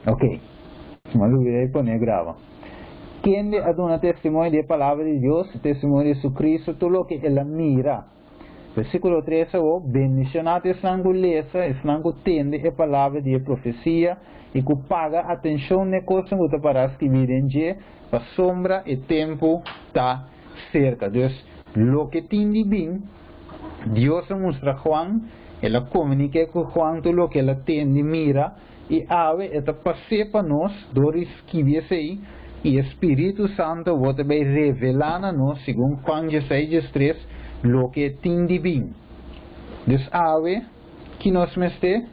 Ok, mas eu vou poner grava. Quem de aduna testemunho da palavra de Deus, testemunho de Jesucristo, tudo o que ela mira. Versículo 3, bendicionado estão com lesa, estão com tende a palavra de profecia, e que paga atenção na coisa que para escrever em dia, para sombra e tempo está cerca. Então, lo que tem bem, Deus mostra a Juan, ela comunica com Juan tudo o que ela tem de mira, e ave esta passe para nós, do escrever aí, e Espírito Santo vai revelar a nós, segundo Juan 16:3, lo que tem de bem. Então, ave, que nós meste,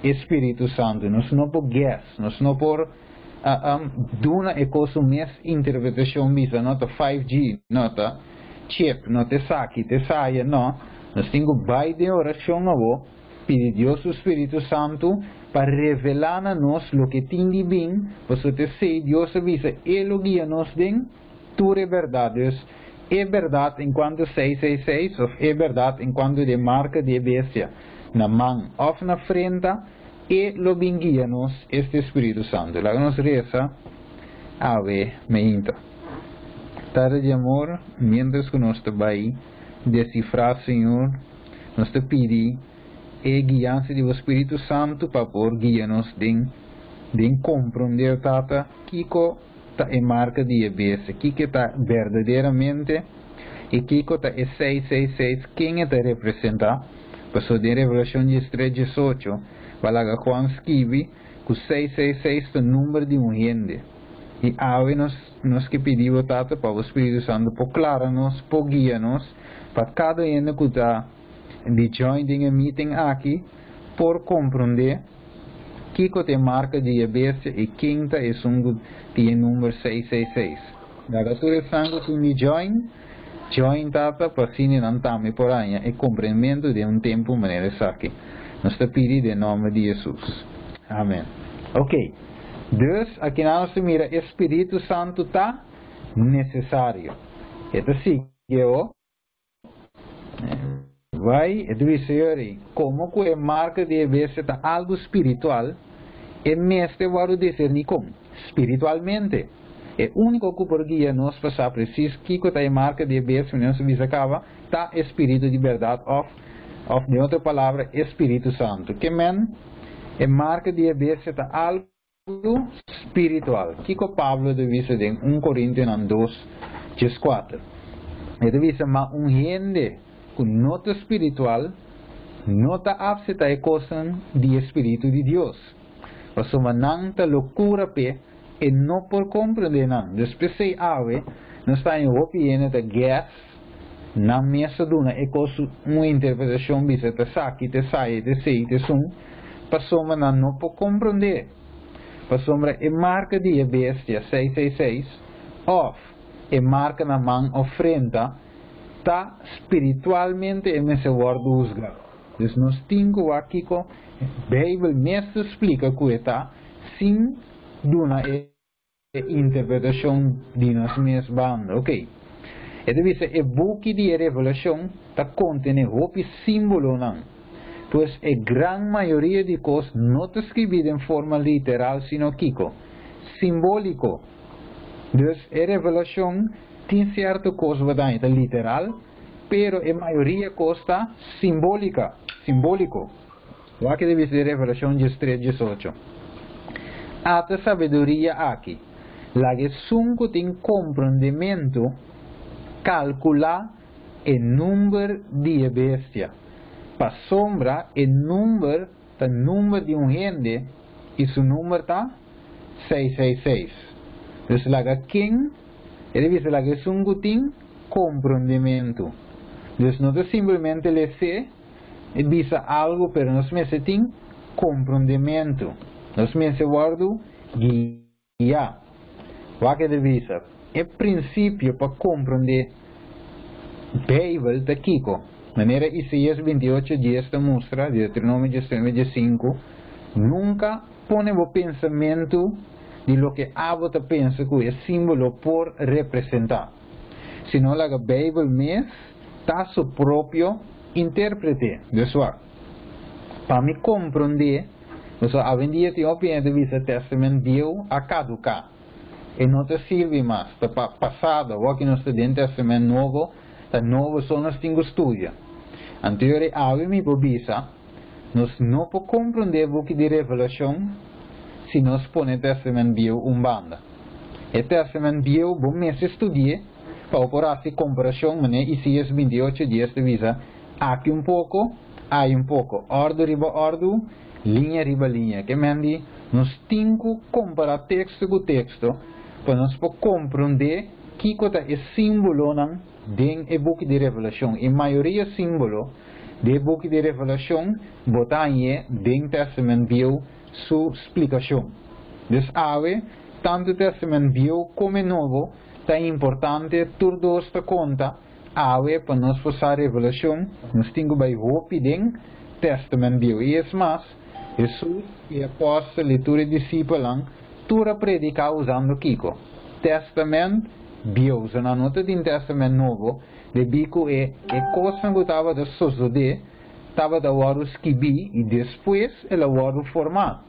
Espírito Santo, nós não por guess, nós não por duna e coisa mais interpretação visa, nota 5G, nota chip, nota saque, te saia, não. Nós temos vai de oração novo, pedir Deus o Espírito Santo para revelar a nós o que tem de bem, para você sei, Deus avisa, Ele guia nos den, tudo é verdade. É verdade enquanto 666, ou é verdade enquanto de marca de bestia na mão ou na frente, e lo guia-nos este Espírito Santo. La nos reza, ave meinta. Tarde de amor, mientras que nós vai decifrar, Senhor, nós te pedi e guiança do Espírito Santo para por guia-nos de compreender tata Kiko ta é marca de bestia, Kiko está verdadeiramente e Kiko está é 666, quem está representa? Passou de Revelação 3:18, Valaga Juan escreve que 666 é o número de gente. E ave nos que pediu tata para o Espírito Santo por clarar-nos, por guiar-nos, para cada gente que está de joining a meeting aqui, por compreender que tem marca de bestia e quem está é o número 666. Da gastura sangue que me join tata para sini nantame por aí e compreendimento de tempo maneira aqui. Nós te pedimos em nome de Jesus. Amém. Ok. Dus, aqui nós mira, Espírito Santo está necessário. Então, sim, vai, dizer, como que é marca de bestia está algo espiritual, é mestre vai dizer ni como, espiritualmente. É único que por guia nós passar preciso que é marca de bestia, não se acaba, está espírito de verdade, of de outra palavra, Espírito Santo. Que men, é marca de bestia está algo espiritual. Que Pablo diz em 1 Coríntios 2:4. Ele diz, mas gente com nota espiritual, nota absenta é coisa de Espírito de Deus. Mas uma nanta loucura pe e não por compreender não. Depois se ave, não está em opinião da guess, na mesa duna é coisa uma interpretação bisa te saque, te sai, te sei, te sum, passou uma não por compreender. Passou uma é marca de bestia 666, off, é marca na mão ofrenda, está espiritualmente em esse word usga. Então nós temos aqui que a Bíblia mesmo explica que está sem uma interpretação de nós mesmos banda, ok? E deve ser o book de Revelação está contém roupa símbolo não. Pois a grande maioria de coisas não está escrita em forma literal, sino kiko, simbólico. Então a Revelação tem certa coisa verdade literal, pero a maioria costa simbólica, simbólico. O que deve ser Revelação 3:18. Ata sabedoria aqui, la que sunco tem compreendimento, calcular o número de bestia, para sombra o número de gente e seu número está 666. Então, la que quem ele diz lá que sungo tem compreendimento. Então, não é simplesmente ler e diz algo, pero nós mesmos tem compreendimento. Nós mesmos guardo guia. O que ele diz? É princípio para compreender Bíblia da Kiko. Maneira Isaías 28:10 mostra, Deuteronômio 5, nunca põe o pensamento de lo que Abota pensa que é símbolo por representar. Sino a Bíblia mesmo está seu próprio intérprete de sua. Para me compreender Então, a vendia tem opinião de vista testamento Deus a caducar. E não te serve mais. Está passado, o que nós estudamos testamento novo, está novo só nós temos estudo. Anterior a me pobisa, nós não podemos compreender o que de revelação se nós põe testamento Deus banda. E testamento Deus, bom mês estudie, para operar essa comparação, mas e se é 28 dias de visa, aqui pouco, aí pouco, ordo riba ordo, linha riba linha, que mendi, nós temos que comparar texto com texto, para nós compreender que é símbolo dentro do book de revelação. E a maioria símbolo do book de revelação botar dentro do testamento Deus sua explicação. Então, tanto o testamento Deus como o novo, é importante tudo esta conta, para nós fazer a revelação, nós temos que roupa dentro do testamento Deus. E é mais, Jesus e apóstolo e todos os discípulos, tudo predicar usando Kiko. Testamento Deus, na nota de testamento novo, de bico é coisa que estava de suceder, estava de hora escrever e depois ela hora formar.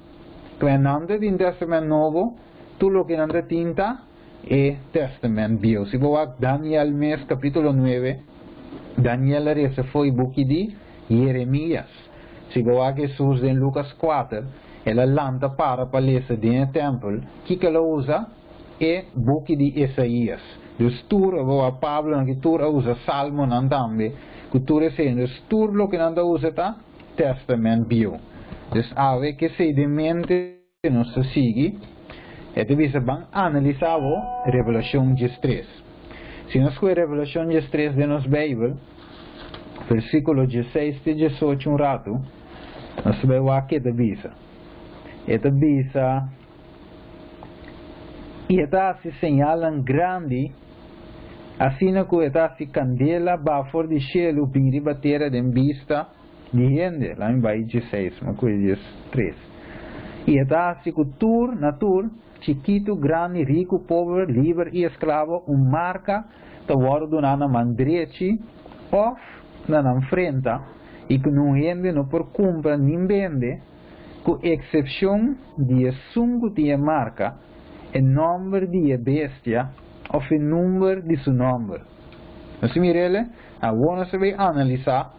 Quando anda de testamento novo, tudo o que anda tinta é testamento Deus. Se você Daniel mês capítulo 9, Daniel esse foi o book de Jeremias. Se você Jesus em Lucas 4, ela lanta para palestra dentro do templo, que ela usa é o book de Isaías. Dus tur a Pablo que tur usa Salmo também, que tur é sendo tur lo que anda usa tá testamento Deus. Dus ave que se de mente não se sigue, é de visa bang analisar o Revelação 13. Se nós com Revelação 13 de nos Bíblia, versículo 16 e 18 rato, nós vemos aqui de visa. É de visa e está se señalan grande, assim que está se candela bafor de cielo bem batera de vista de gente, lá em Bahia 16, uma coisa 3. E está se cultura, natur, chiquito, grande, rico, pobre, livre e escravo, marca, da guarda na mandreci, of na frente, e que não rende, não por compra, nem vende, com exceção de sungo de marca, o número de bestia, ou o número de seu nome. Nós mirele, agora nós vai analisar,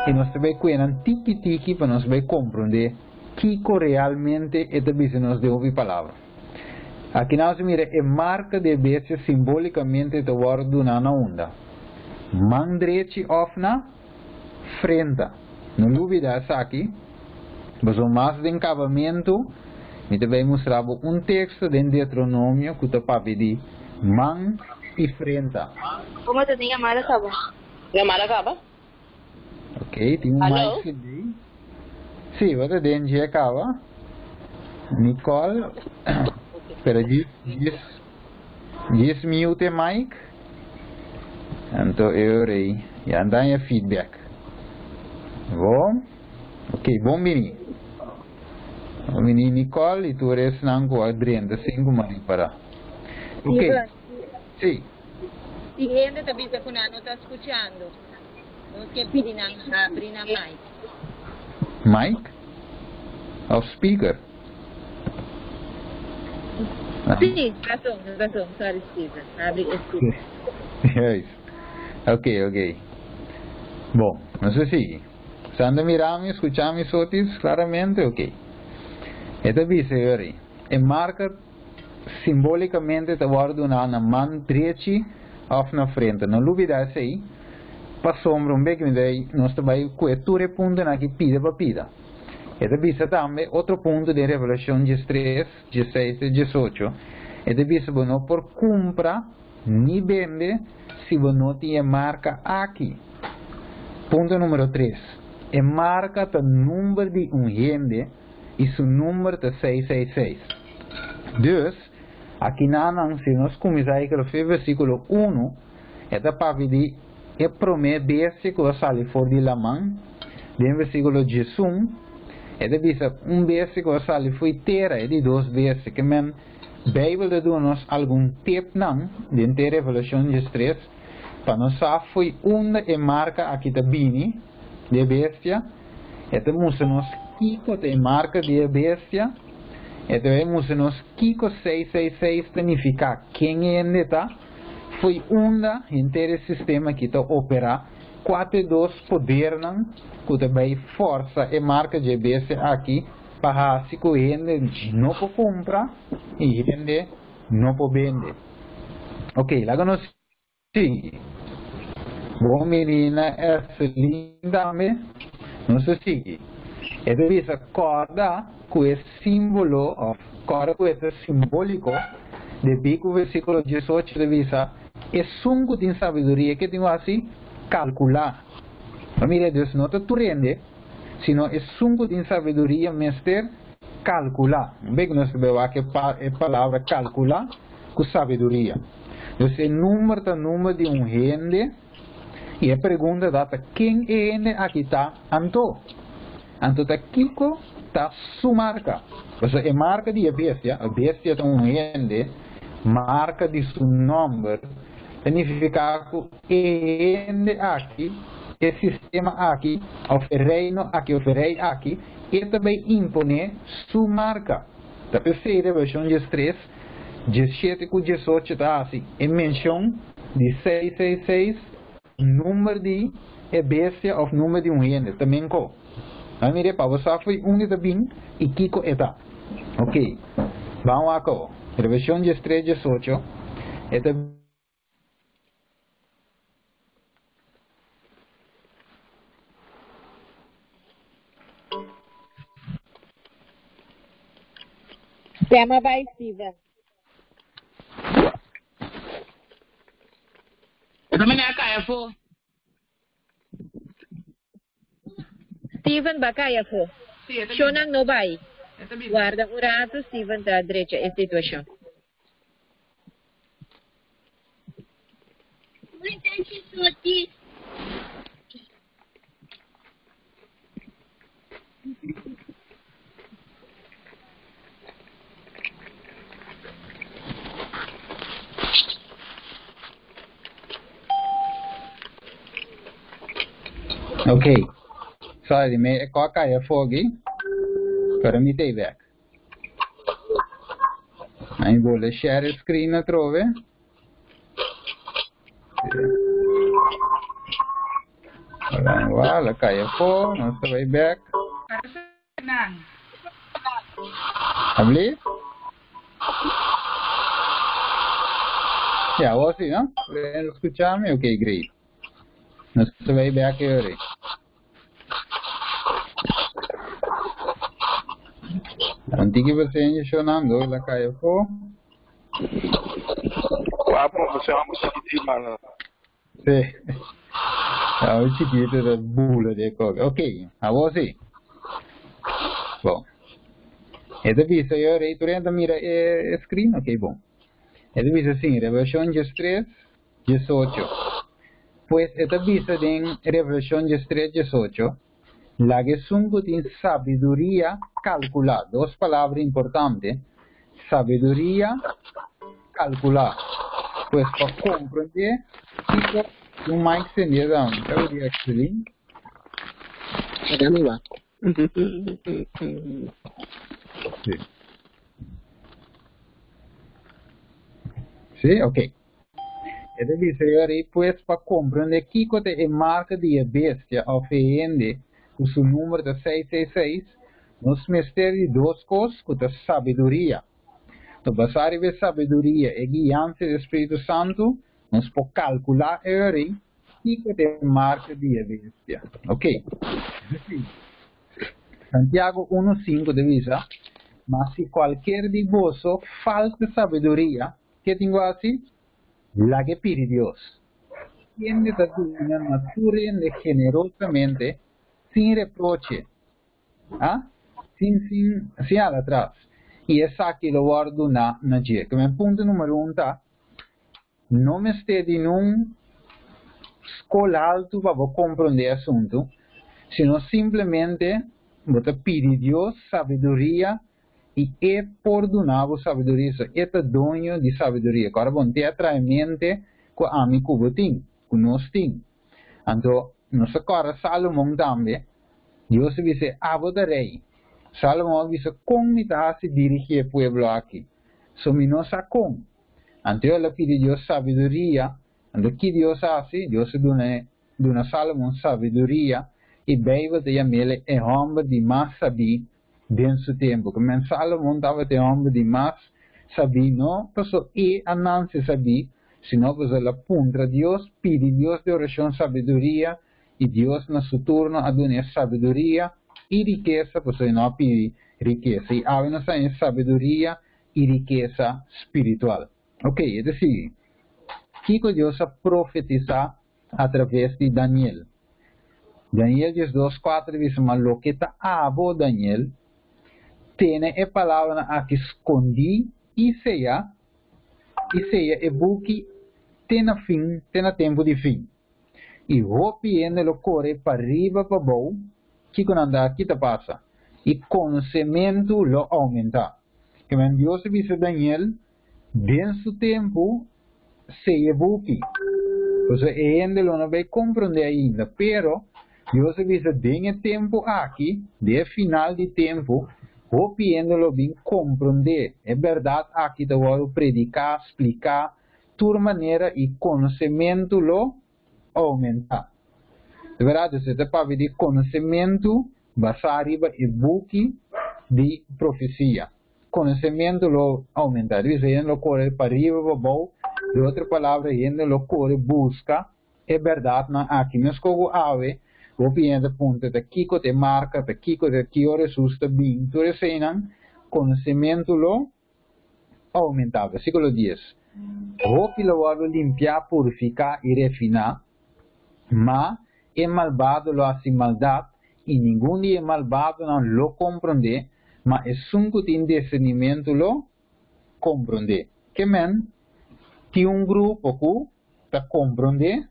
e nós vai cuidar tiki para nós vai compreender que realmente é a nós de ouvir palavra. Aqui nós mira a marca de bestia simbolicamente de guarda na onda. Mandreci of na frente. Não duvida essa aqui. Mas o mais de encavamento, me vai mostrar texto de Deuteronômio que está para pedir man e frente. Como você tem Yamara acaba? Yamara acaba? Ok, tem mais que daí. Sim, você tem que acaba. Nicole, espera, diz mute mic. Então eu irei. E andar em feedback. Bom? Ok, bom menino. Bom menino Nicole, e tu eres nango Adriana, 5 mani para. Ok. Sim. Si gente también se pone, no está escuchando. No que piden a abrir a mic. Mic? Ou speaker? Sim, razão, sorry, Steve. Abre speaker. Yes. Ok. Bom, não sei se. Sanda miramos, escuchamos sotis claramente, ok. Esta dice, e marca simbolicamente te guarda una man direita of na frente. Não duvida aí, para sombra bem que daí nós também coeture ponto na que pida para pida. Esta dice também outro ponto de Revelação 13, 16 e 18. Esta dice, bueno, por compra, ni vende, se não tem marca aqui. Ponto número 3. E marca o número de gente e seu número de 666. Dus, aqui se nós começarmos a versículo 1, é para pedir e promete que vai sair fora de la mão, de versículo 11, é de dizer verso que vai sair fora terra, é de 2 versos, que men, Bíblia de nós algum tempo não, dentro da Revelação 13, para nós saber foi onde é marca aqui da bini, de bestia, é de mostrar-nos Kiko tem marca de bestia. E devemos nos Kiko 666 significa quem ainda está. Foi onda inteiro sistema que está opera 4-2 poder que também força e marca de bestia aqui para se que ainda não pode comprar e ainda não pode vender. Ok, lá nós sigue. Bom menina, essa linda me não se sigue. E deve ser corda com esse símbolo, corda com esse simbólico de bico versículo 18 deve ser é sungo de sabedoria que tem assim calcular. Família Deus não te turende, sino é sungo de sabedoria mestre calcular. Bem que nós sabemos que é palavra calcular com sabedoria. Então é número de gente e a pergunta data quem é ele aqui está anto. Anto está Kiko está sua marca. Então é marca de a bestia tem gente marca de seu nome. Significa que ele aqui, o sistema aqui, o reino aqui, o rei aqui, e também impõe sua marca. Da terceira versão de 3, 17 com 18 está assim, em menção de 666, número de bestia ou número de gente, também com. A minha para você foi única bem e Kiko está. Ok, vamos aqui. A versão de 3, 18, é Tema by Steven. Steven Bacaya fo. Shonang no vai. Guarda un rato, Steven tra direita e situação. Ok, sorry, me coloca a fogo para me ter back. Aí vou share screen na trove. Lá cai a fogo, nós vai back. Abli? Já, você não? Querendo escutar-me? Ok, great. Nós vai back agora. Antiga você chonando, lá cai a fogo. Você é uma chiquitinha lá. Sim. É o chiquito da bula de coca. Ok, a você. Bom. Essa vista eu rei turenta mira screen, ok, bom. Essa vista sim, Revolution de 3, 18. Pues esta vista de Revolution de 3, 18. La que sungo tem sabedoria calcular. Duas palavras importantes. Sabedoria calcular. Pues para compreender, fica um mais entendido. Eu diria que sim. Sí. Sí, ok. Essa visão aí, pues, para compreender que é marca de bestia ofende o seu número de 666, nos mistérios de duas coisas, que é sabedoria. Então, basado em sabedoria e guiança do Espírito Santo, nós podemos calcular aí que é marca de bestia. Ok. Santiago 1:5 diz, mas se qualquer de vós falta sabedoria, que tenho assim? La que pide Dios. Quien de una naturalmente generosamente, sin reproche, sin atrás. E essa aqui lo guardo na dia. Como ponto número 1 tá, não me esteja em escola alto para compreender o assunto, sino simplesmente você pede Deus sabedoria e é por donar sabedoria, é dono de sabedoria. Agora, bom, te atrai mente com a amigo que nós temos. Então, nós agora Salomão também, Deus dice, abo de rei. Salomão dice, como me se dirigir al pueblo aquí? So mi no sa con. Ante ela pide Deus sabedoria. Ando que Deus hace, Deus dona Salomão sabedoria. E Bijbel te ele é homem de mais saber dentro do tempo. Como Salomão estava de homem de mais saber, não passou e a não se saber, senão você la punta Deus, pede Deus de oração sabedoria, e Deus na seu turno a dona sabedoria e riqueza, você não pede riqueza. E há uma sabedoria e riqueza espiritual. Ok, é decir, que Deus a profetizar através de Daniel. Daniel 2:4 diz, mas lo que está abo Daniel, tiene a palavra a que escondi e seja e buque, tem tempo de fim. E ropiendo lo corre para riba para baixo, que quando anda aqui te passa. E conhecimento lo aumenta. Que quando Deus disse Daniel, dentro do tempo, seja buque. Então, ainda não vai compreender ainda, pero Deus disse, tem tempo aqui, de final de tempo, ropiendo-lo bem compreender. É verdade, aqui te vou predicar, explicar, de maneira e conhecimento lo aumentar. De verdade, você está para de conhecimento, basar arriba e buque de profecia. Conhecimento lo aumentar. Diz, ainda lo corre para arriba, para baixo. De outra palavra, ainda lo corre, busca. É verdade, não aqui. Mas como ave, o piende punto de Kiko te marca, de Kiko de Kio resulta bem. Tu resenan, conhecimento lo aumentar. Versículo 10. O que lo va limpiar, purificar e refinar, mas é malvado lo hace maldade, e nenhum dia malvado não lo compreende, mas é sunco de discernimento lo compreende. Que men, tem grupo que está compreende,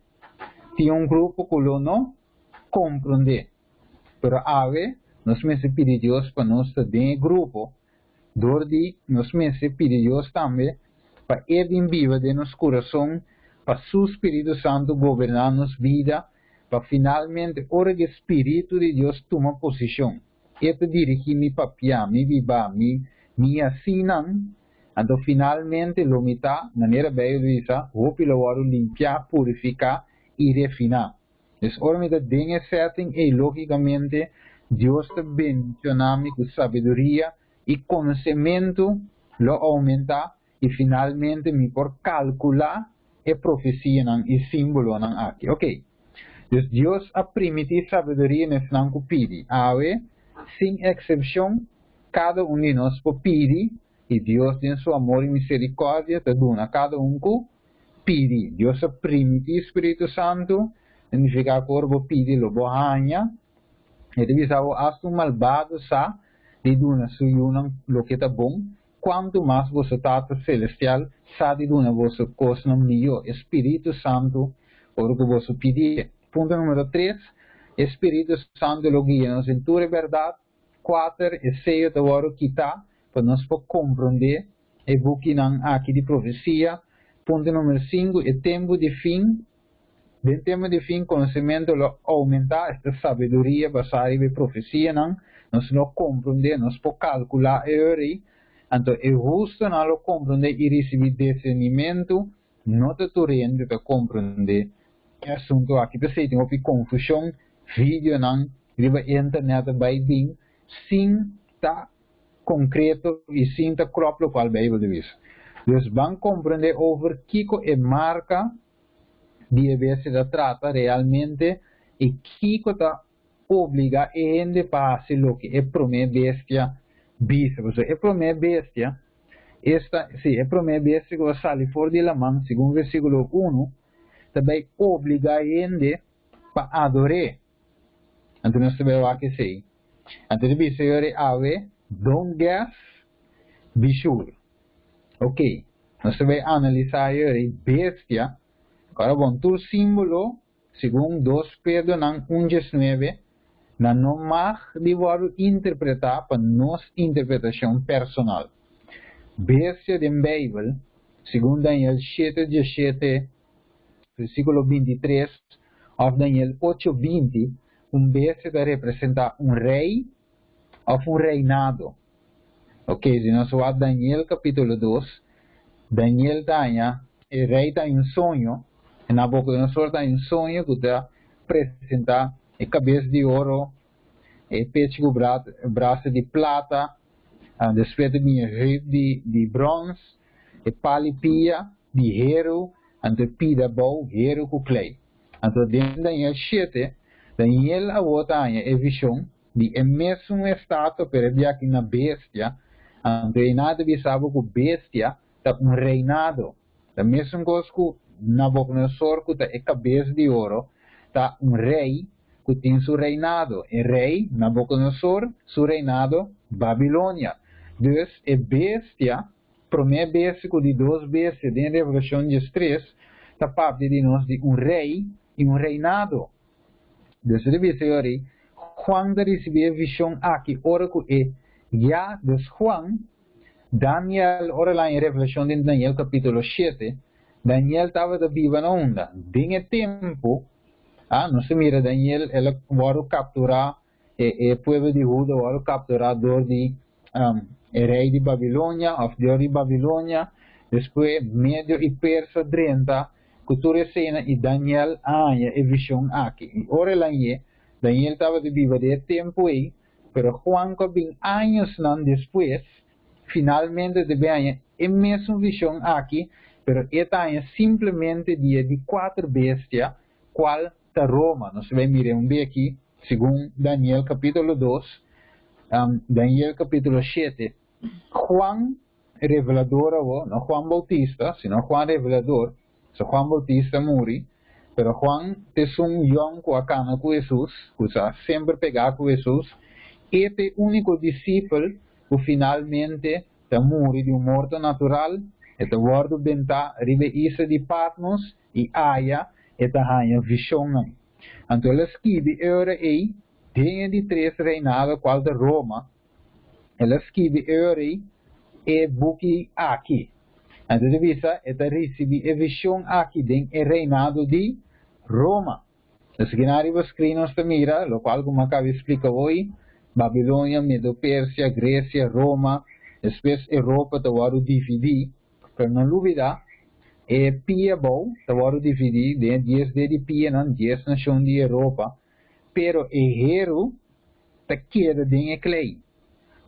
tem grupo que lo não compreende. Pero ave, nós mesmos pedimos Deus para nós ter grupo, dordi nós mesmos pedimos Deus também para ir viva de nosso coração, para o Espírito Santo governar nossa vida, para finalmente o Espírito de Deus toma posição. E para dirigir mi papia, mi viva, mi assinan, então finalmente lo mita, maneira bem visa, o pilo limpiar, purificar e refinar. Então, ora me tem setting e logicamente Deus te bendicionami com sabedoria e conhecimento, lo aumenta e finalmente me por calcular e profecia e símbolo aqui. Ok. Então, Deus a permitir sabedoria nesse não pede. Ave, sem exceção, cada de nós pede, e Deus tem seu amor e misericórdia, te dona cada que pede. Deus a permitir Espírito Santo, significa que o pede lo bohanha, e deve ser o malvado sa, de dona suyunang lo que está bom, quanto mais você Tata Celestial, sabe de dona você coisa melhor, Espírito Santo, o que você pedir. Ponto número 3, Espírito Santo lo guia-nos em tua verdade. 4, é seio de ouro quitar, para nós compreender, e buquinan aqui de profecia. Ponto número 5, é tempo de fim. De tempo de fim, conhecimento lo aumentar, esta sabedoria basada em profecia, nós não compreender, nós podemos calcular e orar. Então, é justo não lo compreender e receber discernimento, não te torrendo para compreender. Assunto aqui, você tem uma confusão, vídeo não, riba internet vai bem, sem tá concreto e sem tá próprio qual Bíblia de vez. Então, vão compreender over que é marca de vezes da trata realmente e que tá obriga a gente para fazer o que é primeira bestia bisa. É primeira bestia, esta, sim, é primeira bestia que sai fora de la mão, segundo o versículo 1, também obriga a gente para adorar. Então, nós sabemos o que sei. Então, o Senhor ave, don't guess, be sure. Ok. Nós sabemos analisar a bestia. Agora, bom, tu símbolo, segundo 2 Pedro 1:19, não mais devo interpretar para nossa interpretação personal. Bestia da Bíblia, segundo Daniel 7:17, versículo 23, ou Daniel 8:20, bestia representa um rei ou um reinado. Ok, se nós vamos Daniel capítulo 2, Daniel está o rei está em sonho, e Nabucodonosor está em sonho que está apresentar a cabeça de ouro, e pecho braço de prata, depois de bronze, e palipia de hero, e pida bom, hero com clay. Então, dentro da Daniel 7, Daniel a outra a visão de mesmo estado para ver aqui na bestia, reinado de sabe que bestia está um reinado. Da mesma coisa que Nabucodonosor que está a cabeça de ouro, está um rei que tem seu reinado. E rei Nabucodonosor, seu reinado Babilônia. Então, a bestia, primeira bestia de duas bestias, em Revelação 3, está parte de nós de um rei e um reinado. Então, senhores, Juan recebeu a visão aqui, ora que já dos Juan, Daniel, ora lá em Revelação de Daniel capítulo 7, Daniel estava da viva na onda. Em tempo, não se mira, Daniel, ele vai capturar o povo de Judá, vai capturar de o rei de Babilônia, o Deus de Babilônia, depois Médio e Persa 30, cultura cena e Daniel a visão aqui. E ora lá Daniel estava de viva de tempo aí, pero Juan que bem anos depois, finalmente deve a mesma visão aqui, pero esta é simplesmente dia de 4 bestias, qual está Roma. Nós vamos mirar bem aqui, segundo Daniel capítulo 2, Daniel capítulo 7. Juan revelador, não Juan Bautista, sino Juan revelador. So Juan Bautista morre, pero Juan é um young com a cana com Jesus, que sempre pegar com Jesus. Este único discípulo que finalmente está morre de morte natural, está guardo benta ribe isa de Patmos e Aya, está a visão. Então ele escreve ora aí, dentro de 3 reinados qual de Roma, ele escreve ora aí, e buki aqui. Então ele visa, ele recebe a visão aqui dentro do reinado de Roma. Então se nós escrevemos esta mira, o qual como acabo de explicar hoje, Babilônia, Medo-Pérsia, Grécia, Roma, depois Europa está dividir, para não duvidar, é pia bom, está dividir, de 10 de pia, não 10 nações de Europa, pero o hero está queda dentro do clay.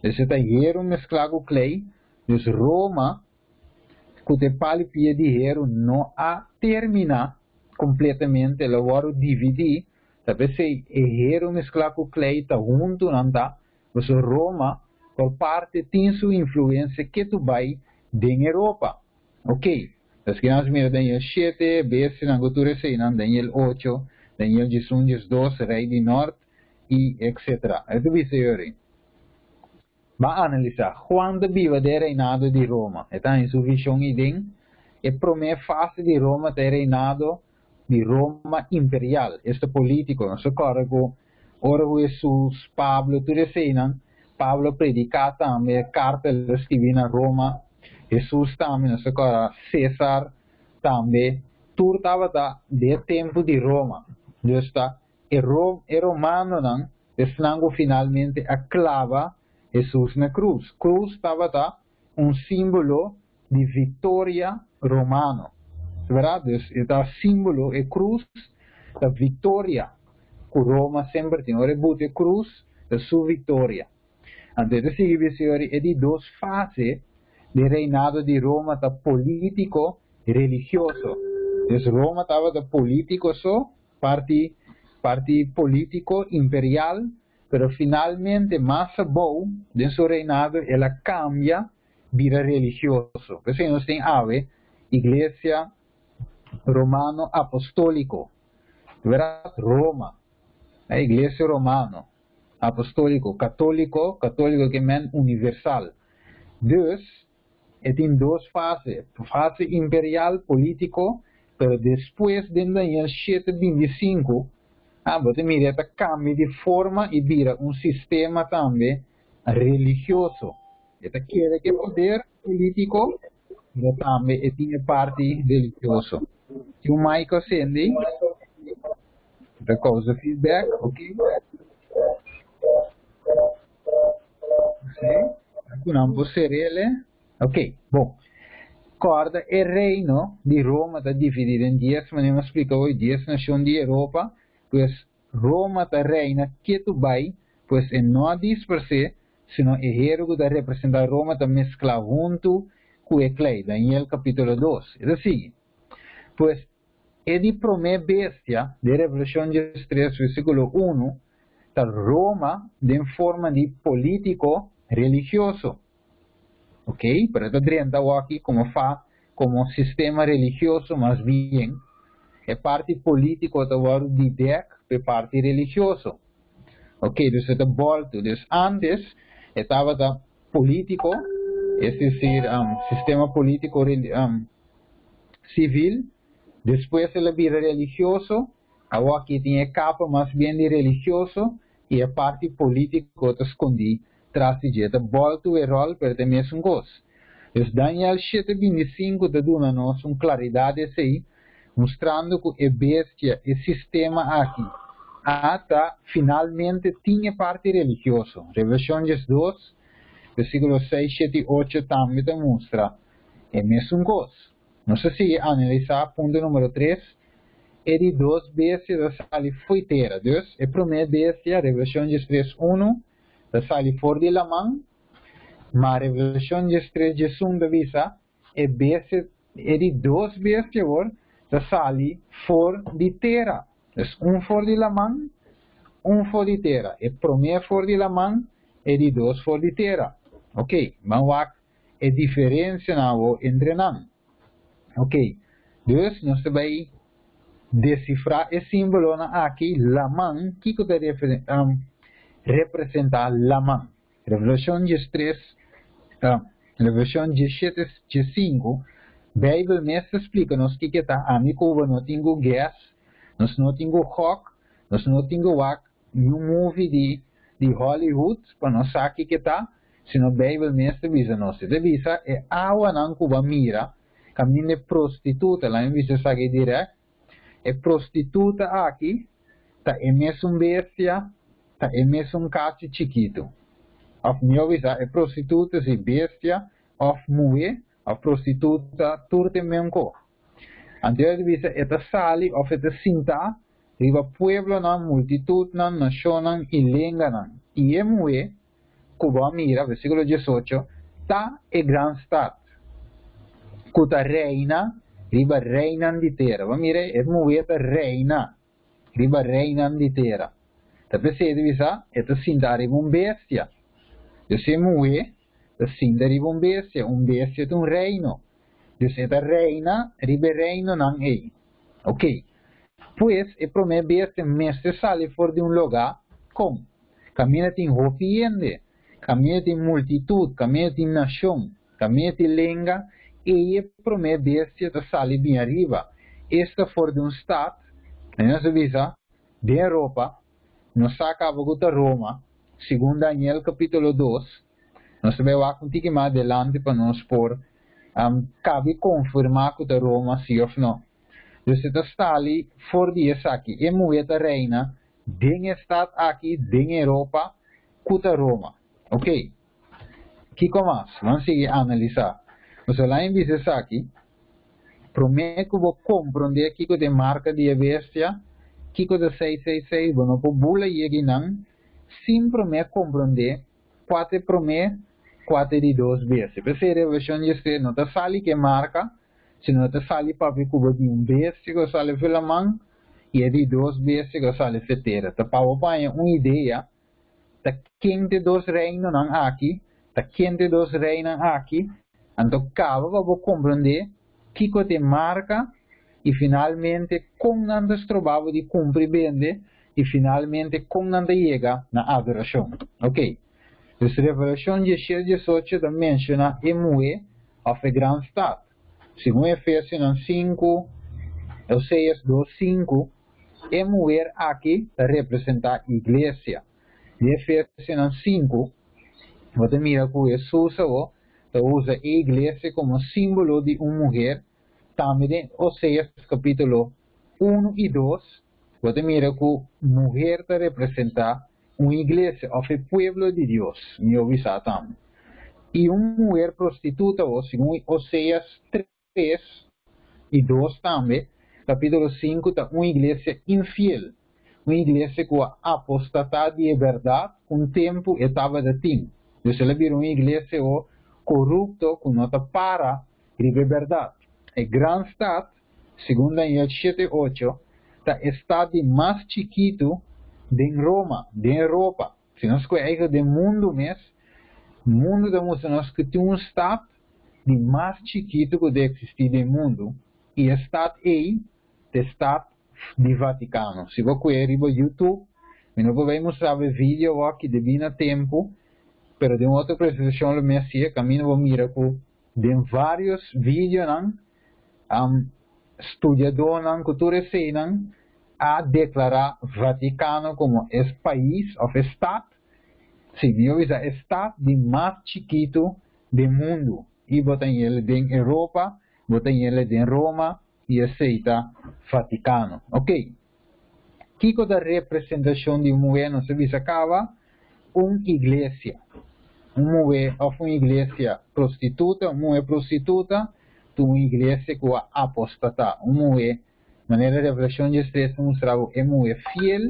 Então está hero mesclado com clay, então Roma, que te palipia de hero, não a terminar completamente, ela vai dividir. Talvez se hero mesclado com clay está junto, não está? Mas Roma, por parte, tem sua influência que tu vai dentro da Europa. Ok? Então, que nós miramos Daniel 7, base na cultura cena, Daniel 8, Daniel 11, 12, rei do norte, e etc. Então, senhores, vamos analisar quando vive de reinado de Roma. Então, em sua visão, a primeira fase de Roma é reinado de Roma imperial. Este político, não se cargo, ora Jesus, Pablo, tudo isso, Pablo predica também, carta escreve na Roma, Jesus também, não se cargo, César também, tudo estava de tempo de Roma. Então, o romano, não, finalmente aclava Jesus na cruz. Cruz estava símbolo de vitória romana. Verdade? Então, símbolo é cruz da vitória que Roma sempre tem. Ora, a cruz da sua vitória. Então, é de 2 fases de reinado de Roma, tá político e religioso. Então, Roma estava político só, parte político imperial, pero finalmente, mais bom de seu reinado, ela cambia vida religioso. Por isso, nós temos igreja romano apostólico, verdade? Roma, a igreja romano apostólico, católico que é universal. Dus, tem 2 fases, fase imperial político, pero depois de Daniel 7:25, você mira, cambia de forma e vira sistema também religioso. Esta quer que poder político, mas também tem parte religioso. E o Michael Sandy, Da causa feedback, ok? Sim, aqui não pode ser ele. Ok, bom. Corda, o reino de Roma está dividido em 10, mas eu explico hoje 10 nações de Europa, pues Roma está reina que tu vai, pues não diz per se, sino o hierro que representa Roma está mezclado junto com o Clay, Daniel capítulo 2. É assim, pues é de primeira bestia de Revelação 3, versículo 1, está Roma de forma de político religioso. Ok? Pero está dentro aqui como sistema religioso, mais bem, é parte político está de deck é parte religioso. Ok? Então está volta. Então antes estava político, é decir, sistema político civil, depois ele vira religioso, agora aqui tem capa mais bem de religioso e a parte político está escondida. Trastigeta volta o rol pertence a um gosto. Então, Daniel 7:25 está dando-nos uma claridade aí, mostrando que a bestia, o sistema aqui, até finalmente tinha parte religiosa. Revelação 2, versículo 6, 7 e 8 também mostra é mesmo um gosto. Não sei se analisar ponto número 3, é de 2 bestias da sala foiteira. Deus, a primeira bestia, Revelação 3:1, da sali fora de la mão, mas a revelação de 3 de segunda vista é de 2 bestias da sali fora de terra. Então, fora de la mão, fora de terra. E primeiro fora de la mão é de 2 fora de terra. Ok, mas a diferença entre nós. Ok, então nós vamos decifrar o símbolo aqui, la mão, que representa la mão. Revelação 3, Revelação 17:5, Bíblia mesmo explica-nos que está amigo, não tem gas, nós não temos rock, nós não temos um movie de Hollywood, para nós saber que está, senão Bíblia mesmo avisa-nos. Avisa é água não cuba mira, caminho de prostituta, lá em vista sabe direto, é prostituta aqui, está é mesmo bestia, é mesmo caso chiquito. Of milvisa é prostituta e bestia, of mulher, a prostituta turte menco. Antes visa é sali, of é sinta, riba pueblo na multitud na nação e língua na. E é mulher, cuba mira, versículo 18, ta é grande stad. Cuta reina, riba reina de terra. Vamos mirar, é mulher reina, riba reina de terra. Tapi se divisa, é sinta riba bestia. Deus é mulher, sinta riba bestia de um reino. Deus é reina, riba reino não é. Ok. Pois, é primeira bestia, mestre sale fora de um lugar, como? Caminha tem ropiende, caminha tem multitud, caminha tem nação, caminha tem língua, e a primeira bestia sale bem arriba. Esta fora de um estado, nós avisa, de Europa, nós acaba com Roma, segundo Daniel capítulo 2, nós vamos contigo mais adelante para nós por cabe confirmar que Roma sim ou não. Então, está ali fora de essa aqui, e moeda reina, de estado aqui, de Europa, com Roma. Ok? Que mais? Vamos seguir a analisar. Então, lá em vista aqui, prometo que vou compreender que de marca de bestia, que de 666, não por bula e aqui não, sempre me compreender, quatro prometo, quatro de 2 bestia. Porque a revelação de este não está sali que marca, senão está sali para ver que de um bestia que sale pela mão, e é de 2 bestia que sale feteira. Então, para ter uma ideia, da quem de 2 reinos não aqui, da quem de 2 reinos aqui, então, acaba para compreender que te marca e finalmente como nós trovamos de cumprir bem e finalmente como nós chega na adoração. Ok? Então, Revelação 18 também menciona a mulher of a grande stad. Segundo Efésios 5, Oséias 2:5, a mulher aqui representa a igreja. De Efésios 5, você mira que Jesus usa a igreja como símbolo de uma mulher. Também Oséias capítulo 1 e 2, você mira que mulher te representa uma igreja, ou o pueblo de Deus, me ouvi também. E uma mulher prostituta, ou segundo Oséias 3:2 também, capítulo 5, está uma igreja infiel, uma igreja que apostata de verdade, com tempo estava de tempo. Então, ela vira uma igreja corrupta, que não está para de verdade. A grande estado, segundo Daniel 7:8, está estado mais chiquito de Roma, de Europa. Se nós conhecemos do mundo mesmo, o mundo da música nós que tem um estado de mais chiquito que existir no mundo, e o estado aí, o estado do Vaticano. Se você conhece no YouTube, eu não vou mostrar o vídeo aqui de bem tempo, mas de uma outra apresentação do Messias, que a mim não mira com de vários vídeos, estudiadores, culturas a declarar Vaticano como esse país ou estado, sim, eu vejo estado de mais chiquito do mundo. E botam ele em Europa, botam ele em Roma e aceita Vaticano. Ok? Kiko da representação de mulher não se vê acaba uma igreja. Uma mulher ou uma igreja prostituta, uma mulher prostituta, uma igreja que é apostata. Uma mulher, maneira de revelação de estresse mostrava é mulher fiel,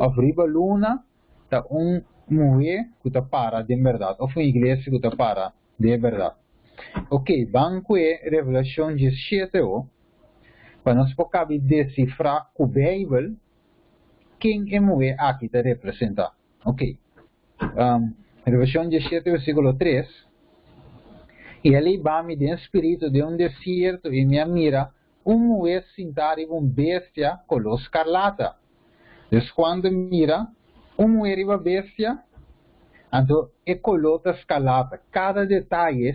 ou riba luna, tá uma mulher que está para de verdade, ou uma igreja que está para de verdade. Ok, banco é revelação de 7, para nós poder decifrar com a Bíblia quem é mulher aqui está representar. Ok. Revelação 17, versículo 3. E ele vai-me de espírito de um deserto e me mira uma mulher sentada em uma bestia color escarlata. Então, quando mira uma mulher e uma bestia, então é color escarlata. Cada detalhe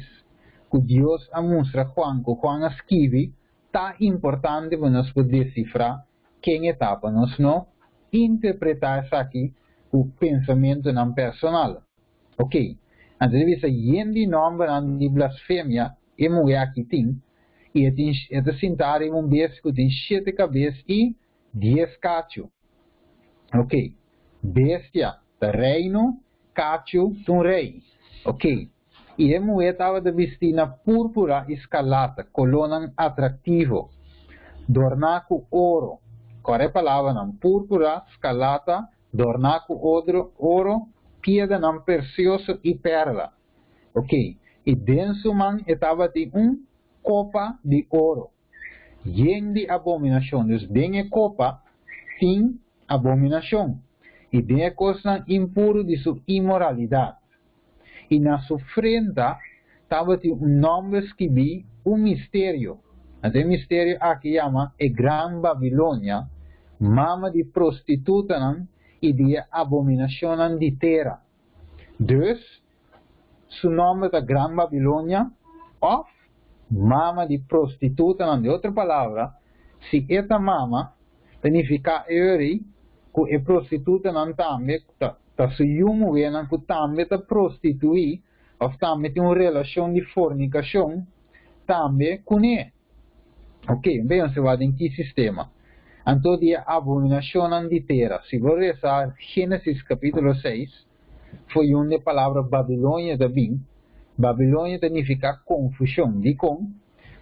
que Deus mostra Juan, que Juan escreve, está importante para nós poder decifrar quem está, para nós não interpretar isso aqui o pensamento não personal. Ok? Então, deve ser de nome de blasfêmia, e mulher aqui tem, e é sentado em um beijo que tem 7 cabeças e 10 cachos. Ok? Bestia, do reino, cacho, do rei. Ok? E a mulher estava vestida púrpura escarlata, colona atrativo, adornada com ouro. Qual é a palavra? Púrpura, escarlata, adornada com ouro, pedra preciosa e perla. Ok? E dentro de man estava uma copa de ouro, llena de abominação. Então, dentro da copa tem abominação. E dentro da coisa impuro de sua imoralidade. E na sua frente estava um nome escrito, um mistério. Então, o mistério aqui chama a Gran Babilônia, mama de prostituta e de abominação de terra. Dus, seu nome é Gran Babilônia, ou mama de prostituta, de outra palavra, se esta mama significa que a prostituta também está se mulher que também está prostituir, ou também tem uma relação de fornicação, também com ele. Ok, bem, você vai em que sistema? Então, a abominação de terra. Se você rezar Gênesis capítulo 6, foi uma palavra Babilônia também. Babilônia significa confusão. De como?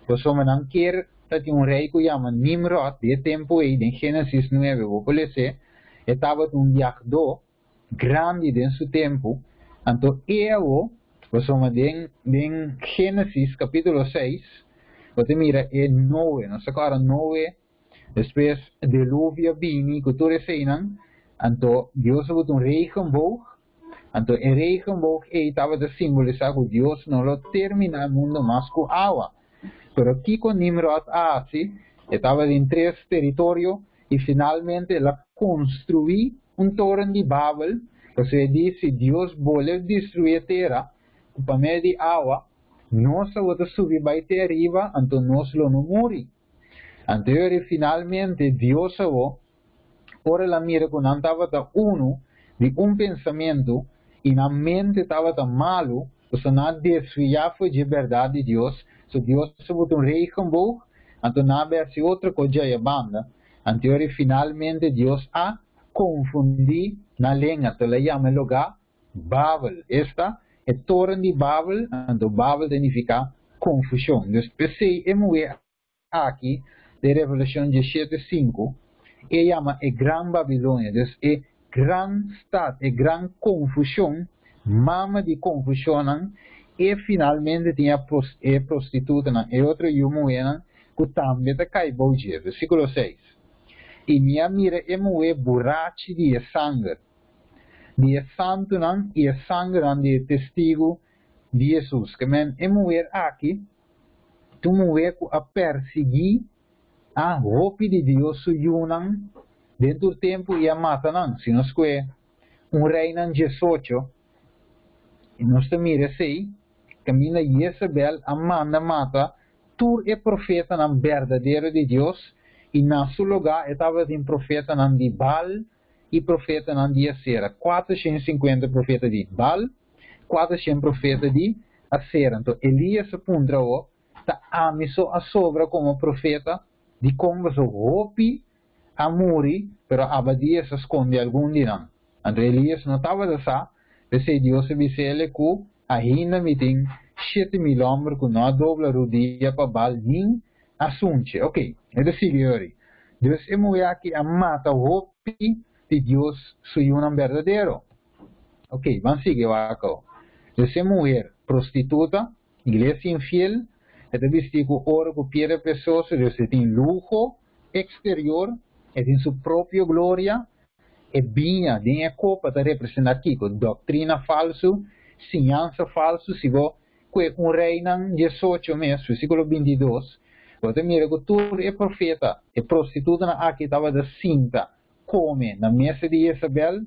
Você não quer ter um rei que chama Nimrod, de tempo aí, em Gênesis 9, vou conhecer, estava um viajador grande em seu tempo. Então, você em Gênesis capítulo 6, você mira, é Noé, não sei qual 9, depois dilúvio vini, que tudo isso aí, então, Deus botou um regenboog. Então, o regenboog estava a simbolizar que Deus não lo termina o mundo mais com água. Pero aqui com Nimrod estava em 3 territórios e finalmente ela construiu um torre de Babel. Você diz, se Deus volve destruir a terra, por meio de água, nós vamos subir para a arriba, então nós não morremos. Então, finalmente, Deus ora la mira que não estava uno de um pensamento e na mente estava malo, você não desviava de verdade de Deus. So Deus botou um regenboog, então não havia outra coisa a banda. Anterior, finalmente, Dios ha confundido na lengua, te la llama lugar Babel. Esta é torre de Babel, então Babel significa confusão. Depois, aqui, de Revelação 17:5, ele chama a Gran Babilônia. É gran stad, é gran confusão, mama de confusão, e finalmente tinha prostituta, e outro yumoena, que também está caindo. Versículo 6. E minha mira é moe borrachi de sangue. De santo não, e sangue não de testigo de Jesus. Que men é moer aqui, tu moe a perseguir a roupa de Deus suyunang dentro do tempo e a mata não. Se nós que rei não 18, e nós também sei, caminha Jezebel a mata, tu é profeta não verdadeiro de Deus, e na seu lugar estava um profeta não de Baal e profeta não de Acera. 450 profetas de Baal, 400 profetas de Acera. Então Elias aponta está a sobra como profeta de como se roupa a morrer, pero abadia se esconde algum dia. Então Elias não estava dessa, desse Deus disse ele que ainda me tem 7.000 homens que não dobram rodilha para Baal nem assunte. Ok, é da seguinte. Deus é muito aqui a mata o roupa de Deus sui um verdadeiro. Ok, vamos seguir aqui. Deus é mulher prostituta, igreja infiel, é de vestir com ouro, com piedra preciosa, Deus tem luxo exterior, tem sua própria glória, é vinha, tem a copa para representar aqui, com doutrina falsa, ciência falsa, se você rei não 18 meses, versículo 22, você mira que tu é profeta, é prostituta aqui estava da cinta, come na mesa de Isabel,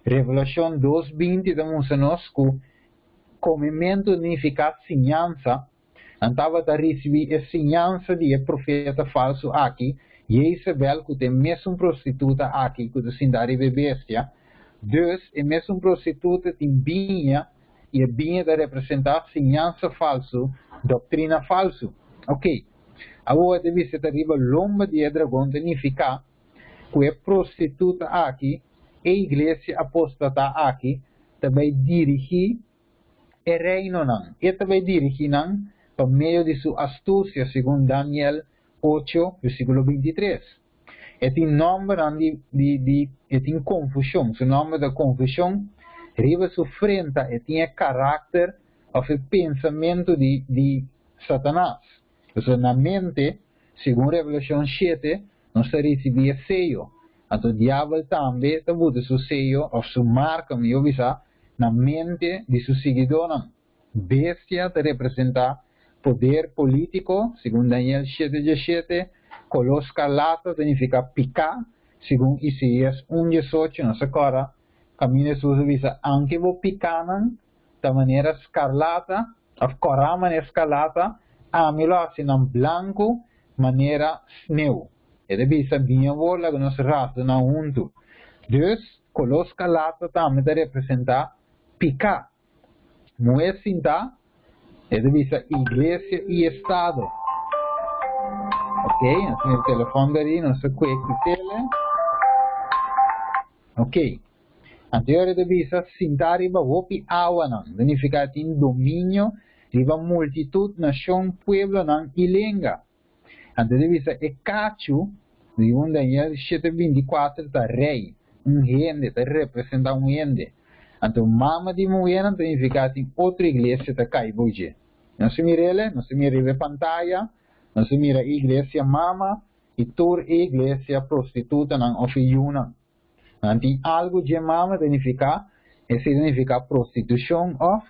Revelação 2:20 demonstra-nos que comimento significa ciência, estava a receber a ciência de profeta falso aqui, e Isabel que tem mesmo prostituta aqui, que tem sindari bebestia, Deus é mesmo prostituta tem vinha, e a vinha de representar ciência falso, doutrina falso. Ok. Agora deve ser arriba lomba de dragão significa que é prostituta aqui, a igreja apóstata aqui, também dirigir o reino não. E também dirigir não, por meio de sua astúcia, segundo Daniel 8, versículo 23. E tem nome e tem confusão. O nome da confusão, arriba sua frente, e tem caráter, ou pensamento de Satanás. Então, na mente, segundo Revelação 7, nós recebemos sello. Então, o diabo também está botando seu sello, ou sua marca, na mente de seu seguidor. Bestia te representa poder político, segundo Daniel 7:17. Color escarlata significa picar, segundo Isaías 1:18. Nós agora, caminho Jesus anche vos picanan, da maneira escarlata, of coraman escarlata, amilo assim em branco, maneira sneu. E deve ser bem bola que nós rasgamos na junto. Deus, color escarlata também representa picar. Moe cinta, e deve ser igreja e estado. Ok, assim o telefone ali, não sei qual é tele. Ok. Anterior deve ser cinta riba hopi awa não. Significa tem domínio riba multitud, nação, pueblo não e língua. Antes deve ser e cacho, segundo Daniel 7:24, está rei. Gente, está representa gente. Então, mama de mulher significa que outra igreja está caindo hoje. Não se mira ele, não se mira a pantalla, não se mira a igreja mama e toda a igreja prostituta não ofiuna. Então, algo de mama significa prostituição ou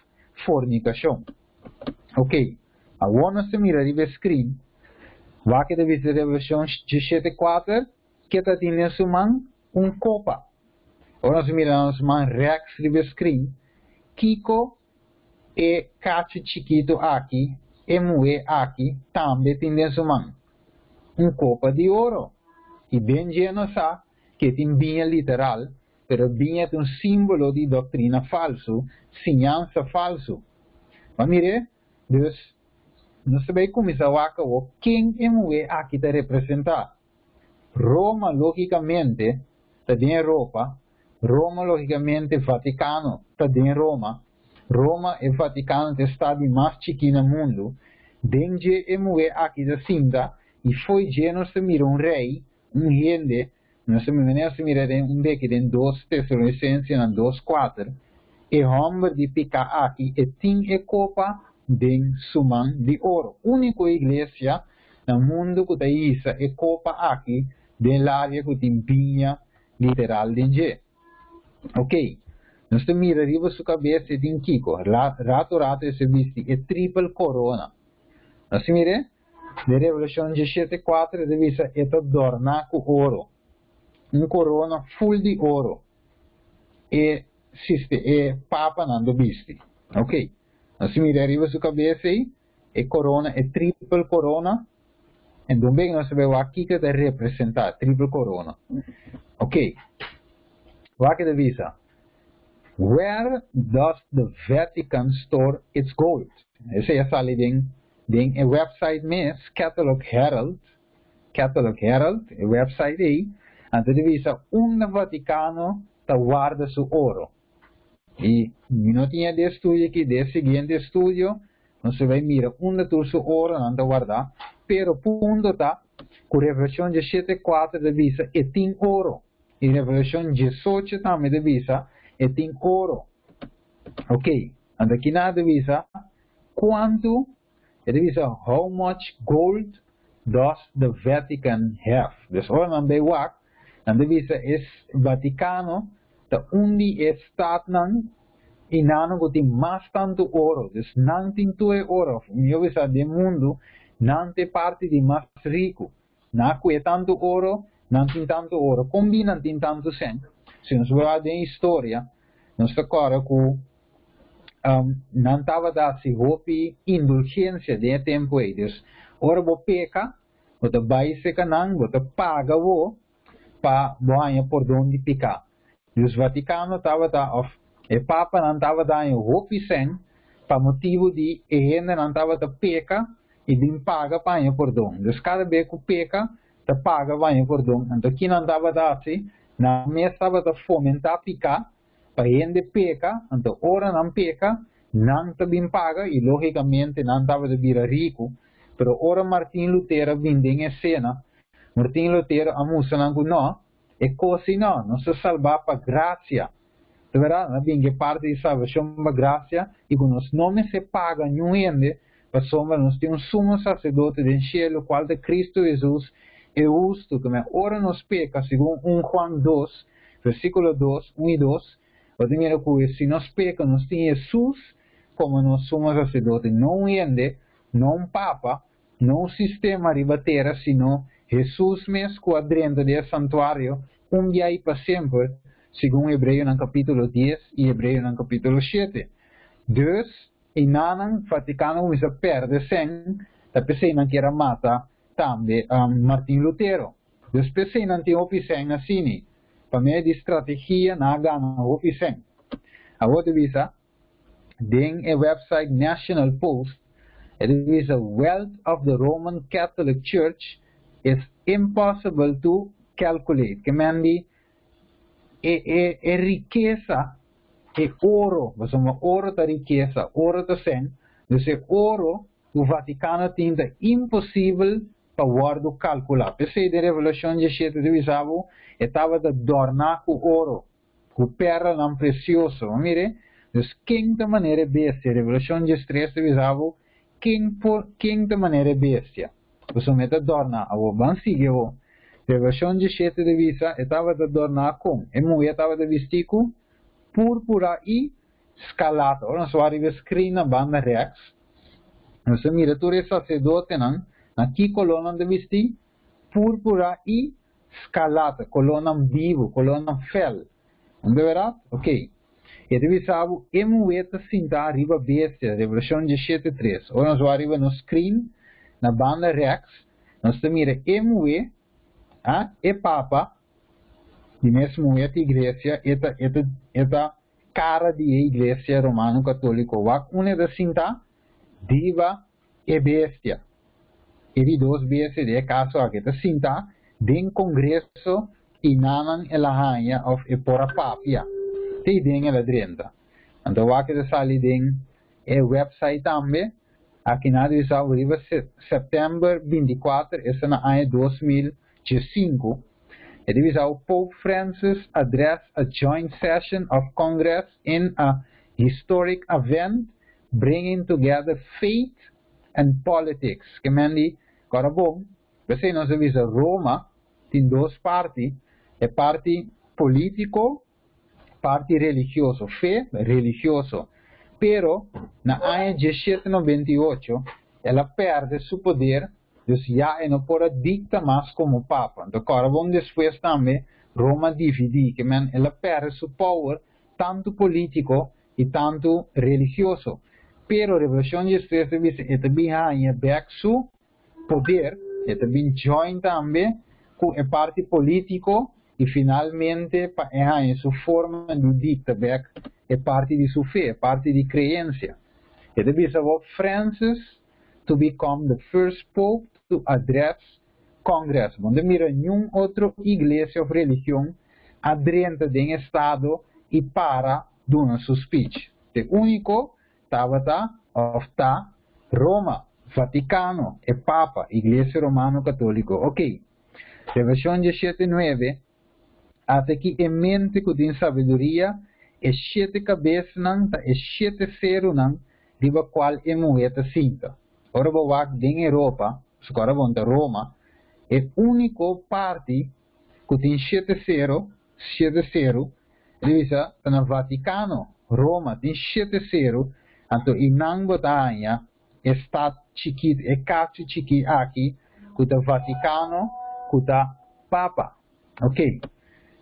fornicação. Ok, agora não se mira a screen. Vai que deve ser a versão 17:4 que está tendo sua mão copa. Agora nós miramos uma Rex de screen. Kiko e Cacho Chiquito aqui, e Mue aqui, também tem sua mão copa de ouro. E bem lleno sabe que tem bem literal, pero bem é um símbolo de doutrina falso, ciência falso. Mas mire, Deus, não sabe como isso vai acabar. Quem é Mue aqui te representar? Roma, logicamente, está em Europa. Roma, logicamente, Vaticano está em Roma. Roma e Vaticano é o estado mais chiquinho no mundo. Dengue e mulher aqui da cinta, e foi de nós mira rei, gente, nós mira daqui em 2 Tessalonicenses, em 2:4, e homem de picar aqui, e tem copa de suman de ouro. Única igreja no mundo que tem isso, e copa aqui, de área que tem pinha, literal de ok. Nós mira arriba sua cabeça e tem Kiko, rato esse visto, e triple corona. Nós mira, de Revolução 17:4, de vista, é adornar com ouro. Corona full de ouro. E papa não do visto. Ok. Nós mira arriba sua cabeça e corona, é triple corona. E também nós vemos aqui que representa triple corona. Ok. Lá que de vista. Where does the Vatican store its gold? Esse é ali em a website mesmo, Catholic Herald, a website aí, antes de visa onde o Vaticano está guarda seu ouro. E não tinha de estudo aqui, de seguinte estudo, não se vai mirar onde tu seu ouro não está guardado, pero ponto está, com a Revolução 17:4 de visa, e tem ouro. E a Revolução 18 também de visa, e tem ouro. Ok. And aqui na divisa, quanto, a divisa, how much gold does the Vatican have? Dus ora não be wak, a divisa é Vaticano, da onde está nan, e não que tem mais tanto ouro. Dus não tem tudo ouro. Eu vejo do mundo, não tem parte de mais rico. Não é tanto ouro, não tem tanto ouro. Combina tem tanto sen. Se nós vamos em história, nós recorda que não estava dando roupa indulgência de tempo aí. Então, ora você peca, você vai se canang, você paga para ganhar por onde pecar. Então, o Vaticano estava dando, o Papa não estava dando roupa sem, para motivo de a gente não estava dando peca e de paga para ganhar por onde. Então, cada vez que peca, você paga para ganhar por onde. Então, aqui não estava dando assim. Na mesa estava a fomentar picar, para gente peca, então ora não peca, não também paga, e logicamente não estava de vir rico, pero ora Martin Lutero vindo em cena, Martin Lutero amusa não, é coisa não se salvar para graça, de verdade, bem que parte de salvação para graça, e com os nomes se paga nenhum ende, para somos nós temos um sumo sacerdote do céu, qual de Cristo Jesus, é justo, que ora nos peca, segundo 1 Juan 2, versículo 2, 1 e 2, o dinheiro que se nos peca, nós tem Jesus como nós somos sacerdote, não ende, não papa, não sistema ribatera, sino Jesus mesmo que adrenta do santuário, dia e para sempre, segundo Hebreu no capítulo 10 e Hebreu no capítulo 7. Dus, e nanan Vaticano se perde sem, a pessoa não quer matar, também Martin Lutero. Dus pessoa não tem opção assim, para meio de estratégia na gana opção. A outra visa, tem a website National Post, it is a wealth of the Roman Catholic Church is impossible to calculate. Que mandi é riqueza, é ouro, você chama ouro da riqueza, ouro da sen, dus é ouro o Vaticano tem impossível para guardar calcular. Pensei da Revolução de 17 divisavo, estava de adornar com ouro, com perla não precioso, mire, dus quem de maneira bestia, Revolução de 13 divisavo, quem de maneira bestia, você mete adornar, a van sigue o, Revolução de 17 divisa, estava de adornar com, e mulher estava de vestir com púrpura e escalata, ora nós vamos escrever na banda rex, nós mira todo esse sacerdote, aqui coluna de vestir, púrpura e escalata, coluna vivo, coluna fel. Não é verdade? Ok. E deve saber, e moeda cinta arriba bestia, Revolução 17:3. Ora nós vamos arriba no screen, na banda rex, nós mira e moeda, e papa, e mesmo moeda igreja, esta cara de igreja romano católico, uma da cinta, diva e bestia. E de dois bestias, de caso aqui, esta cinta, den congresso e nanan e la hanya of e pora papia. Te den ela drenta. Então aqui de sali den e website também. Aqui na visão arriba setembro 24, essa na ano 2005. E divisão Pope Francis address a joint session of Congress in a historic event bringing together faith and politics. Que mendi, agora bom, você não se visa Roma, tem duas partes, é parte político, parte religioso, fé religioso. Pero, na ano 1798, ela perde seu poder, já não pode dictar mais como Papa. Então, agora vamos depois também, Roma dividir, que ela perde seu poder, tanto político e tanto religioso. Pero, a Revolução de Jesus, ela também ganha back seu poder, ela também join também com a parte político e finalmente ganha sua forma de dictar back é parte de sua fé, é parte de crença. E também Francis to become the first pope to address Congress. Onde mira nenhuma outra igreja ou religião adrenta do estado e para dar sua speech. O único estava Roma, Vaticano, e Papa, Igreja Romano Católico. Ok. Revolução de 79, até que em mente que tem sabedoria, e 7 cabeças não, e 7 seres não, riba qual é moeda cinta. Ora, vou em Europa, agora vou a Roma, é único parte que tem 7 seres, risa no Vaticano, Roma tem 7 seres, então e não botanha, está chiquito, é cacho chiquito aqui, que o Vaticano, que o Papa. Ok.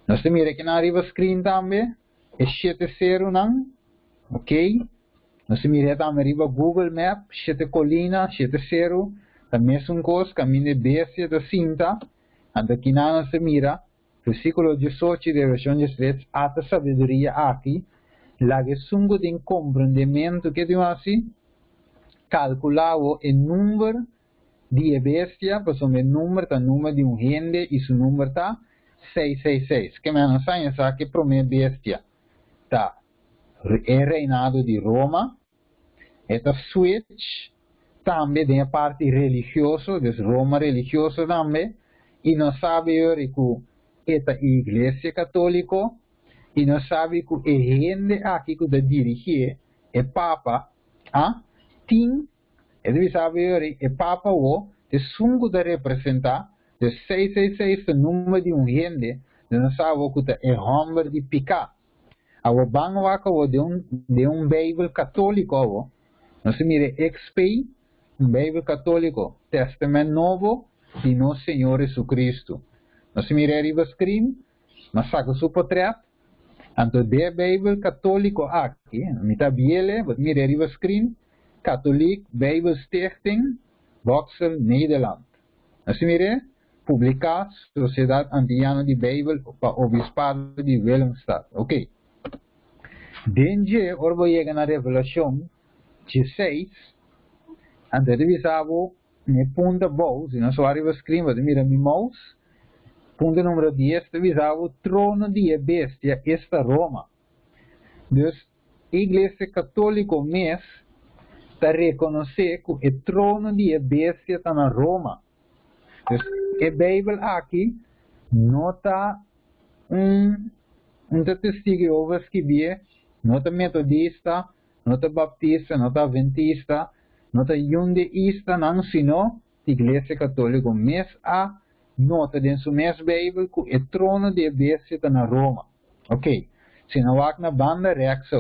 Nós temos aqui na riba screen também, é 7 seres não, ok. Nós temos também riba Google Map, 7 colinas, 7 seres, também são coisas, caminho de bestia da cinta, então aqui nós mira, versículo 18 de Revolução de Jesus, a sabedoria aqui, lá que sungo tem compreendimento que tem assim, calcular o número de bestia, por exemplo, o número de gente e seu número está 666, que menos sabe que para mim bestia tá é reinado de Roma, esta switch também tem a parte religiosa, de Roma religioso também, e não sabe que esta igreja católica, e não sabe que a gente aqui que dirige é Papa, tem, ele sabe que o Papa de sungo de representar, de 666 o número de gente, não sabe que é homem de picar. A banco de Bíblia católico, nós mire XP, Bíblia católico, Testamento Novo de Nosso Senhor Jesus. Nós mire arriba screen, mas saca seu portrait, então de Bíblia católico aqui, mitad biele, mas mire arriba screen, Catholic Bible Stichting, Boxel, Nederland. Nós mire publicar Sociedade Antiana de Bíblia para o Obispado de Willemstad. Ok. Denje, ora vou chegar na Revelação 16, antes de visar me punta mouse, não só arriba screen, mas mira mi mouse, punta número 10, de visar o trono de bestia, esta Roma. Dus, a Igreja Católica mesmo está reconhecer que o trono de bestia está na Roma. Dus, a Bíblia aqui não está testigo over que vê, não está metodista, não está baptista, não está adventista, não está jundeísta, não, sino a Igreja Católica mesmo a nota dentro da mesma Bíblia que o trono de bestia está na Roma. Ok. Se não vai na banda rexa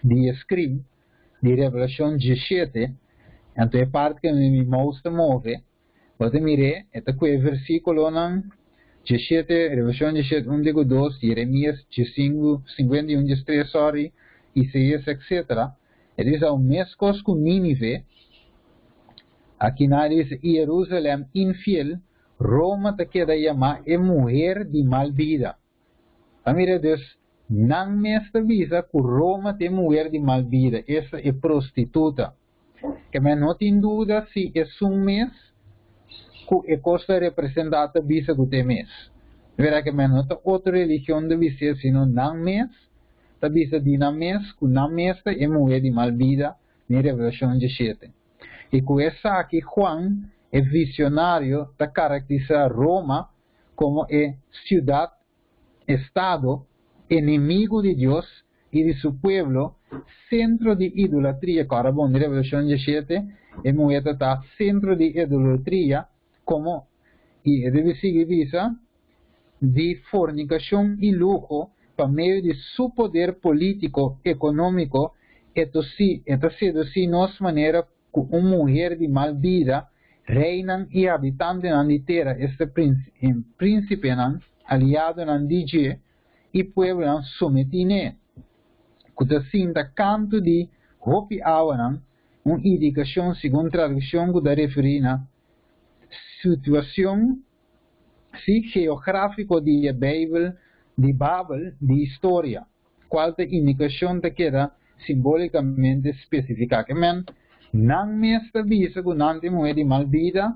de screen de Revelação 17, então é parte que me mostra move, você mire, é que o versículo não 17, Revelação 17, 1, 2, Jeremias 5, 51, 3, sorry, Isaías, etc. Ele diz ao mesmo coisa com Nínive, aqui na diz Jerusalém infiel, Roma te queda chamar é mulher de mal vida. A mira Deus, não me avisa que Roma tem mulher de mal vida, essa é prostituta. Que me não tem dúvida se é um mês, que costa representata bisa que tem mês. Verá que menos outra religião deve ser sino não mês, tá bisa de não mês, que não mês é moeda de malvida, na Revelação 17. E com essa aqui, Juan é visionário, tá caracteriza Roma como é cidade, estado, inimigo de Deus e de seu povo, centro de idolatria. Cara, bom, na Revelação 17, é moeda tá centro de idolatria, como e deve seguir visa de fornicação e luxo por meio de seu poder político, econômico, eta sido assim nossa maneira que uma mulher de mal vida reinan e habitante na terra, este príncipe aliado na DJ e povo submetine. Que sinta canto de hopi awa uma indicação segundo tradução que da referir na situação geográfica de Babel, de história, qual a indicação te queda simbolicamente específica. Que men, não me visa que não tem moeda de malvida,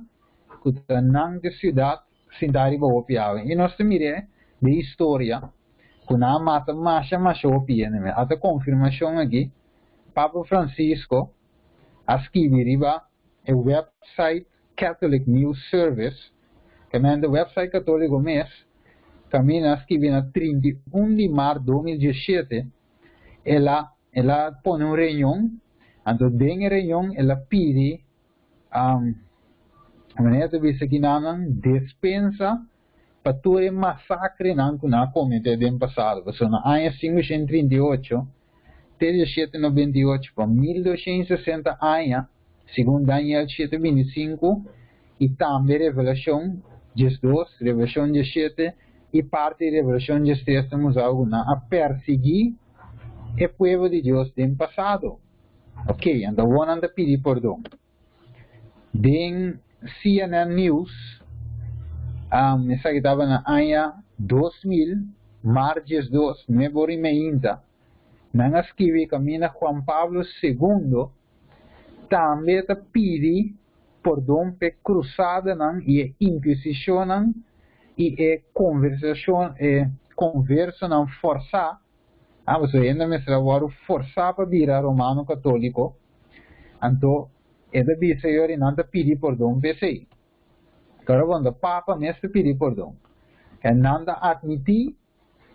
que não tem cidade, sem dar para o piau. E nós mire de história, que não mata mais o piau. Até confirmação aqui, Papa Francisco, escreveu o website Catholic News Service, que é o website católico mês, também escreveu na 31 de março de 2017, ela põe uma reunião, então dentro da reunião ela pede a maneira de que não dispensa para todo o massacre que não cometeu no passado. Então, no ano 538, 1798 para 1260 anos, segundo Daniel 7:25, e também Revelação 12, Revelação 17, e parte da Revelação 13, estamos a perseguir o povo de Deus do passado. Ok, então vamos pedir perdão. Den CNN News, essa que estava na ano 2000, março 2, 9h30, não escreve que Juan Pablo II também está pedindo perdão pela cruzada e a inquisição e a conversão forçada. Você ainda me trabalha forçar para virar romano católico, então ele disse eu não te pedi perdão pensei. Agora quando o Papa me pedi perdão, e não admitir,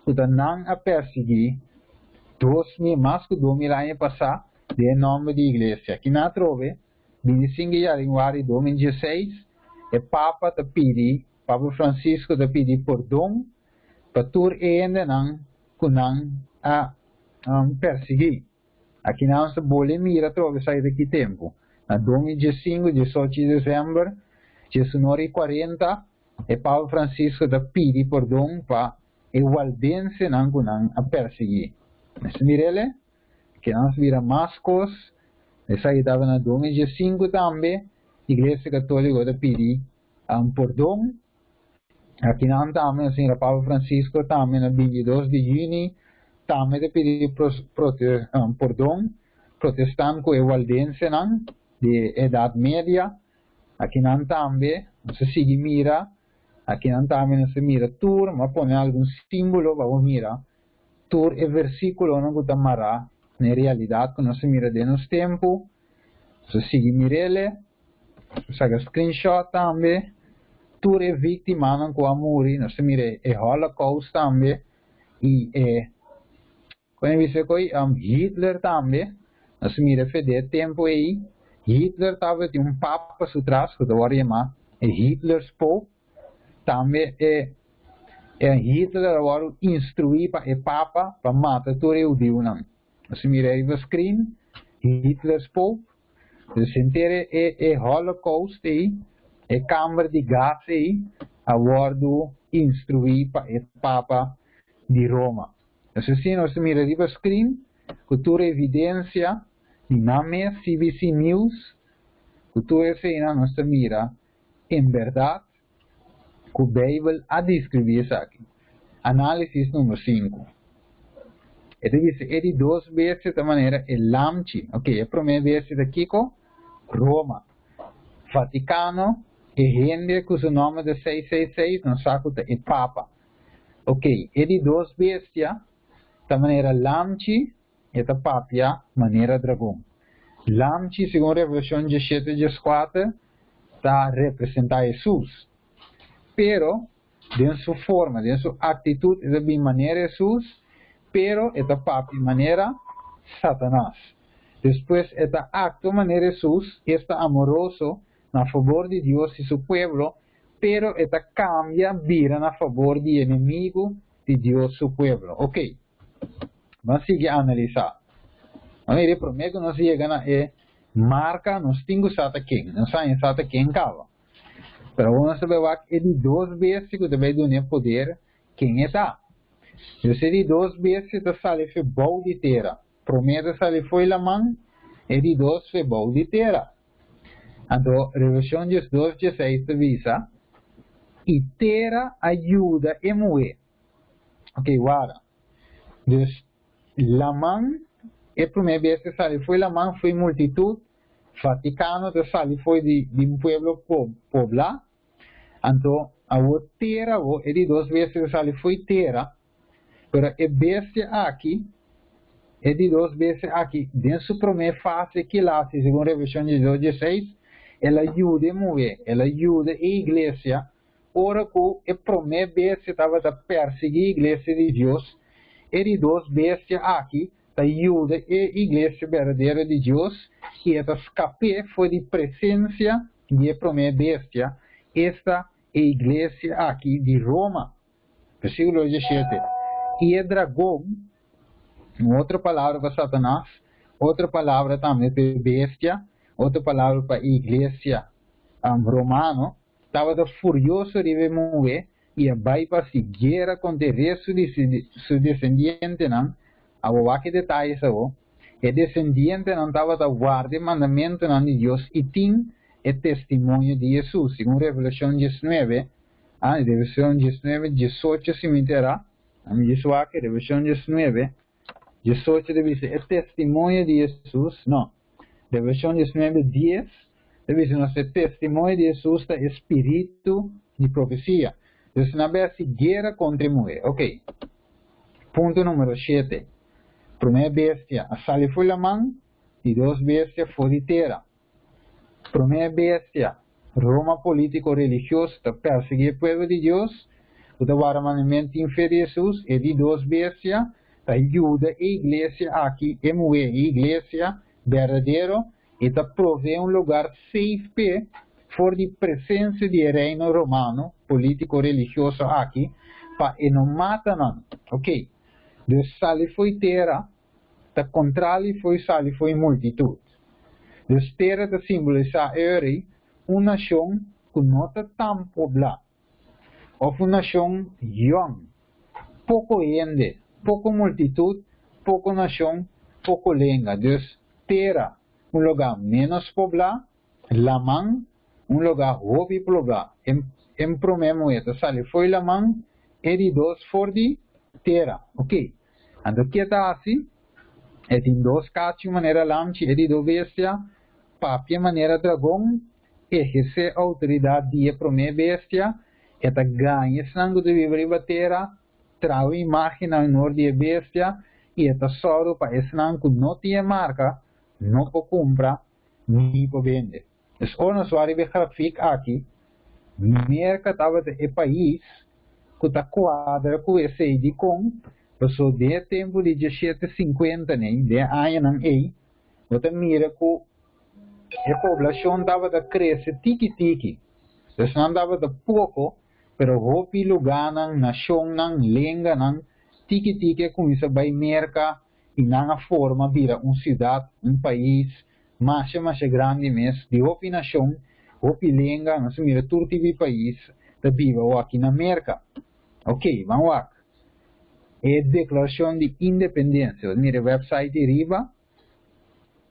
que não a perseguir, mais que 2000 anos passados, de nome da igreja. Aqui na trove, 25 de januário de 2016, o Papa te pedi, Papa Francisco te pedi perdão, para tu ainda não a perseguir. Aqui não se pode mirar trove sair daqui tempo. Na 2015, 18 de dezembro, 1940, o Papa Francisco te pedi perdão para o valdense não a perseguir. Mas mirele, que nós vira mais coisas, essa aí estava na 2005 também, a Igreja Católica te pedi perdão. Aqui não também, assim, o Papa Francisco também na 22 de junho, também te pedi perdão, protestante com o valdense não, de Idade Média. Aqui não também, se sigue mira, aqui não também se mira tur, mas põe algum símbolo, vamos mirar. Tur é versículo não que amarrar na realidade que nós mira de nos tempo. Se sigue mirele, saca screenshot também. Tur é vítima não que morre, nós mira é Holocaust também e quando você coi Hitler também, nós mira fede tempo aí. Hitler estava de papa por trás que agora chama Hitler's Pope, também Hitler agora instruir para o Papa para matar todo o judeu não. Você mira aí no screen, Hitler's Pope, você entende Holocaust aí, câmara de gás aí, agora instruir para o Papa de Roma. Assim, você mira aí no screen, cultura evidência, dinâmica, CBC News, cultura cena, nós mira, em verdade, que a Bíblia a descrever isso aqui. Análise número 5. Ele diz, ele 2 vezes de maneira, lamchi, ok, a primeira vez aqui com Roma, Vaticano, E gente cujo nome de 666 não sabe é Papa. Ok, e de duas bestias, da maneira Lamchi e da Papia, maneira dragão. Lamchi, segundo a Revolução 17 e 4, está representar Jesus. Pero, de sua forma, de sua atitude, é de maneira Jesus, pero é da Papia, maneira Satanás. Depois, é da acto, maneira Jesus, está amoroso, na favor de Deus e seu povo, pero esta cambia, vira na favor de inimigo de Deus e seu povo. Ok, vamos seguir a analisar. Vamos ver, primeiro que nós chegamos é marca, nós temos sata quem, nós sabemos sata quem cava. Pero vamos saber que é de duas vezes que deve dar poder quem está. Eu sei de duas vezes que sale foi bom de terra. Primeiro sale foi la mão, e de duas foi bom de terra. Então, Revolução 2:16 avisa e terra ajuda a mover. Ok, agora. Então, la mão, a primeira vez que sale foi la mão, foi multitud, Vaticano, que sale foi de um povo poblado. Então, a terra, é de duas vezes que sale foi terra, mas a bestia aqui, é de duas vezes aqui, dentro da primeira fase que lá, segundo a Revolução 2:16, ela ajuda a mover, ela ajuda a igreja. Ora que a primeira vez que estava a perseguir a igreja de Deus, e de duas vezes aqui, ajuda a igreja verdadeira de Deus, e esta escape foi de presença de a primeira bestia, esta é a igreja aqui de Roma. Versículo 17. E é dragão, outra palavra para Satanás, outra palavra também para bestia, outra palavra para a igreja romana, estava furioso de mover e vai para se guerra contra o resto de seu descendente, não? A que detalhes o descendente não estava a guardar o mandamento de Deus e tinha o testemunho de Jesus. Segundo Revolução 19, Revolução 19, 18 se meterá, Revolução 19, 18 deve ser o testemunho de Jesus, não. Revolução 19, 10, deve ser nosso testemunho de Jesus, da espírito de profecia. Então, não vai se guerra contra a mulher. Ok. Ponto número 7. Primeira bestia, a sale foi a mão, e duas bestias foi de terra. Primeira bestia, Roma político-religioso, para perseguir o povo de Deus, o mandamento em fé de Jesus, e de duas bestias, ajuda a igreja aqui a mover a igreja verdadeira e a prover lugar safe for de presença do reino romano, político-religioso aqui, para não matar não. Ok? De sali foi terra, da contrário foi multitud. De terra da simbolizar uma nação que não está tão poblada, ou uma nação young, pouco gente, pouco multitud, pouco nação, pouco língua. Então, terra, lugar menos poblado, Lamang, lugar hobby poblado. Em primeiro momento, sale foi Lamang, e de dois for de terra. Ok? Então, o que está assim? É de dois casos de maneira lamchi, e de duas bestia, papia maneira dragão, exercer a autoridade de a primeira bestia, e ganha sangue de viver a terra, trago imagem na honor de bestia, e esta soro para esse que não tinha marca, não pode comprar, nem pode vender. Então, nós vamos ver aqui, merca estava no país, que está quadra com esse de com, passou de tempo de 1750, né, de ano não é, você mira que a população estava a crescer tiki-tiki, então não estava a pouco, pero hopi lugar ng nasyong ng língua ng tiki-tiki kung isa by merka inanga forma vira cidade, país, mais grande mesmo, de hopi nasyong, hopi língua, nós mira turtibi país, da viva o aqui na merka. Ok, vamos lá. É declaração de independência, mira website de riba,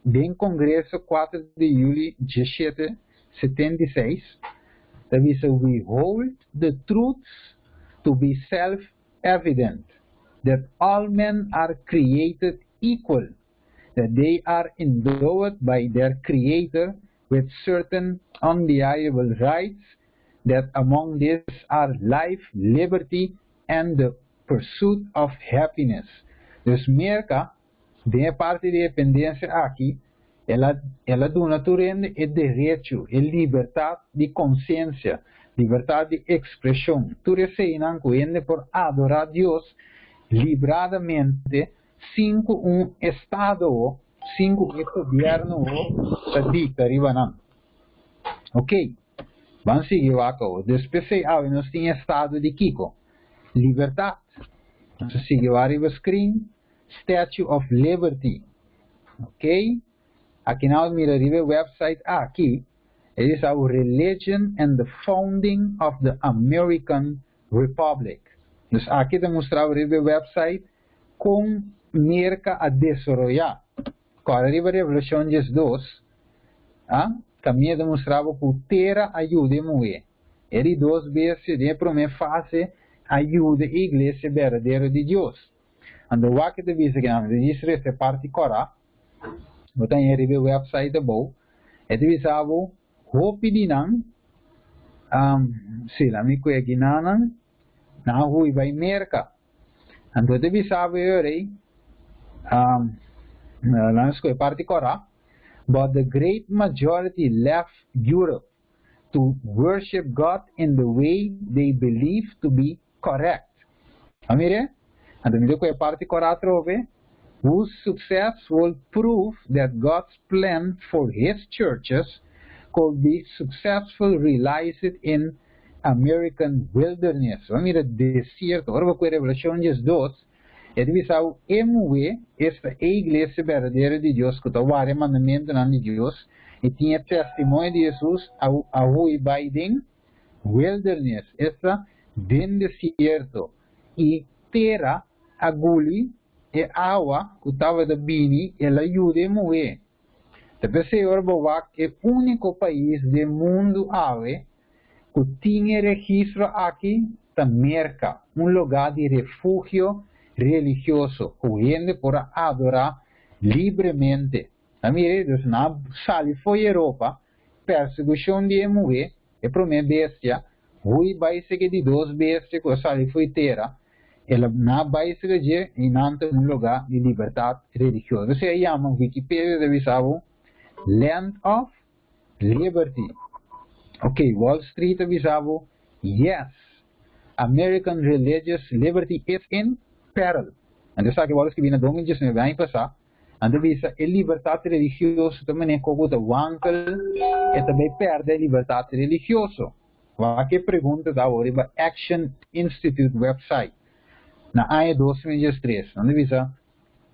bem Congresso 4 de julho de 1776, that is, we hold the truths to be self-evident, that all men are created equal, that they are endowed by their Creator with certain undeniable rights that among these are life, liberty, and the pursuit of happiness. Dus merca, de parte de dependência aqui, ela do natureza é direito, é liberdade de consciência, liberdade de expressão. Tu receinan coende por adorar Deus libradamente, sem estado, sem governo que dicta ribanan. Ok? Vamos seguir aqui. Depois nós temos estado de Kiko. Liberdade. Vamos seguir arriba screen. Statue of Liberty. Ok? Aqui nós miramos o website aqui. It is our religion and the founding of the American Republic. Dus aqui demonstramos o website com merca a desarrollar. Quando arriba a Revolução de 2, também demonstrava que terra ajuda a mulher. Ele 2 vezes de primeira fase ajuda a igreja verdadeira de Deus. Ando aqui de visa que nós diz essa parte cora. Botar em o website da boa. É de visa abo hope dinang sila mi ko ginanan na hui vai merka. Ando de visa abo yore nas ko parte cora. But the great majority left Europe to worship God in the way they believe to be correct. Amire? And the parte correct whose success will prove that God's plan for His churches could be successfully realized in American wilderness. Amire, desierto. Agora com a Revelação 2. Ele visava esta igreja verdadeira de Deus, que está o mandamento de Deus, e tinha testemunho de Jesus a Rui Biden, wilderness, esta bem desierto, e terra, agulha, e água, que estava da bini, ela ajuda a mover. Depois, Senhor, é o único país do mundo que tinha registro aqui, da Merca, lugar de refúgio religioso, o gente para adorar livremente. A minha na sali foi Europa, perseguição de mulher, é para minha bestia, Rui vai seguir de 2 bestias que a sali foi terra, ela na vai seguir de lugar de liberdade religiosa. Você chama Wikipedia de visavo Land of Liberty. Ok, Wall Street visavo yes, American religious liberty is in peril. Anda sabe que que vina domingos me vai passar. Anda visa a liberdade religiosa também é como da wankel e também perde a liberdade religiosa. Aqui pergunta da Oriba Action Institute website. Na AE 2003, anda visa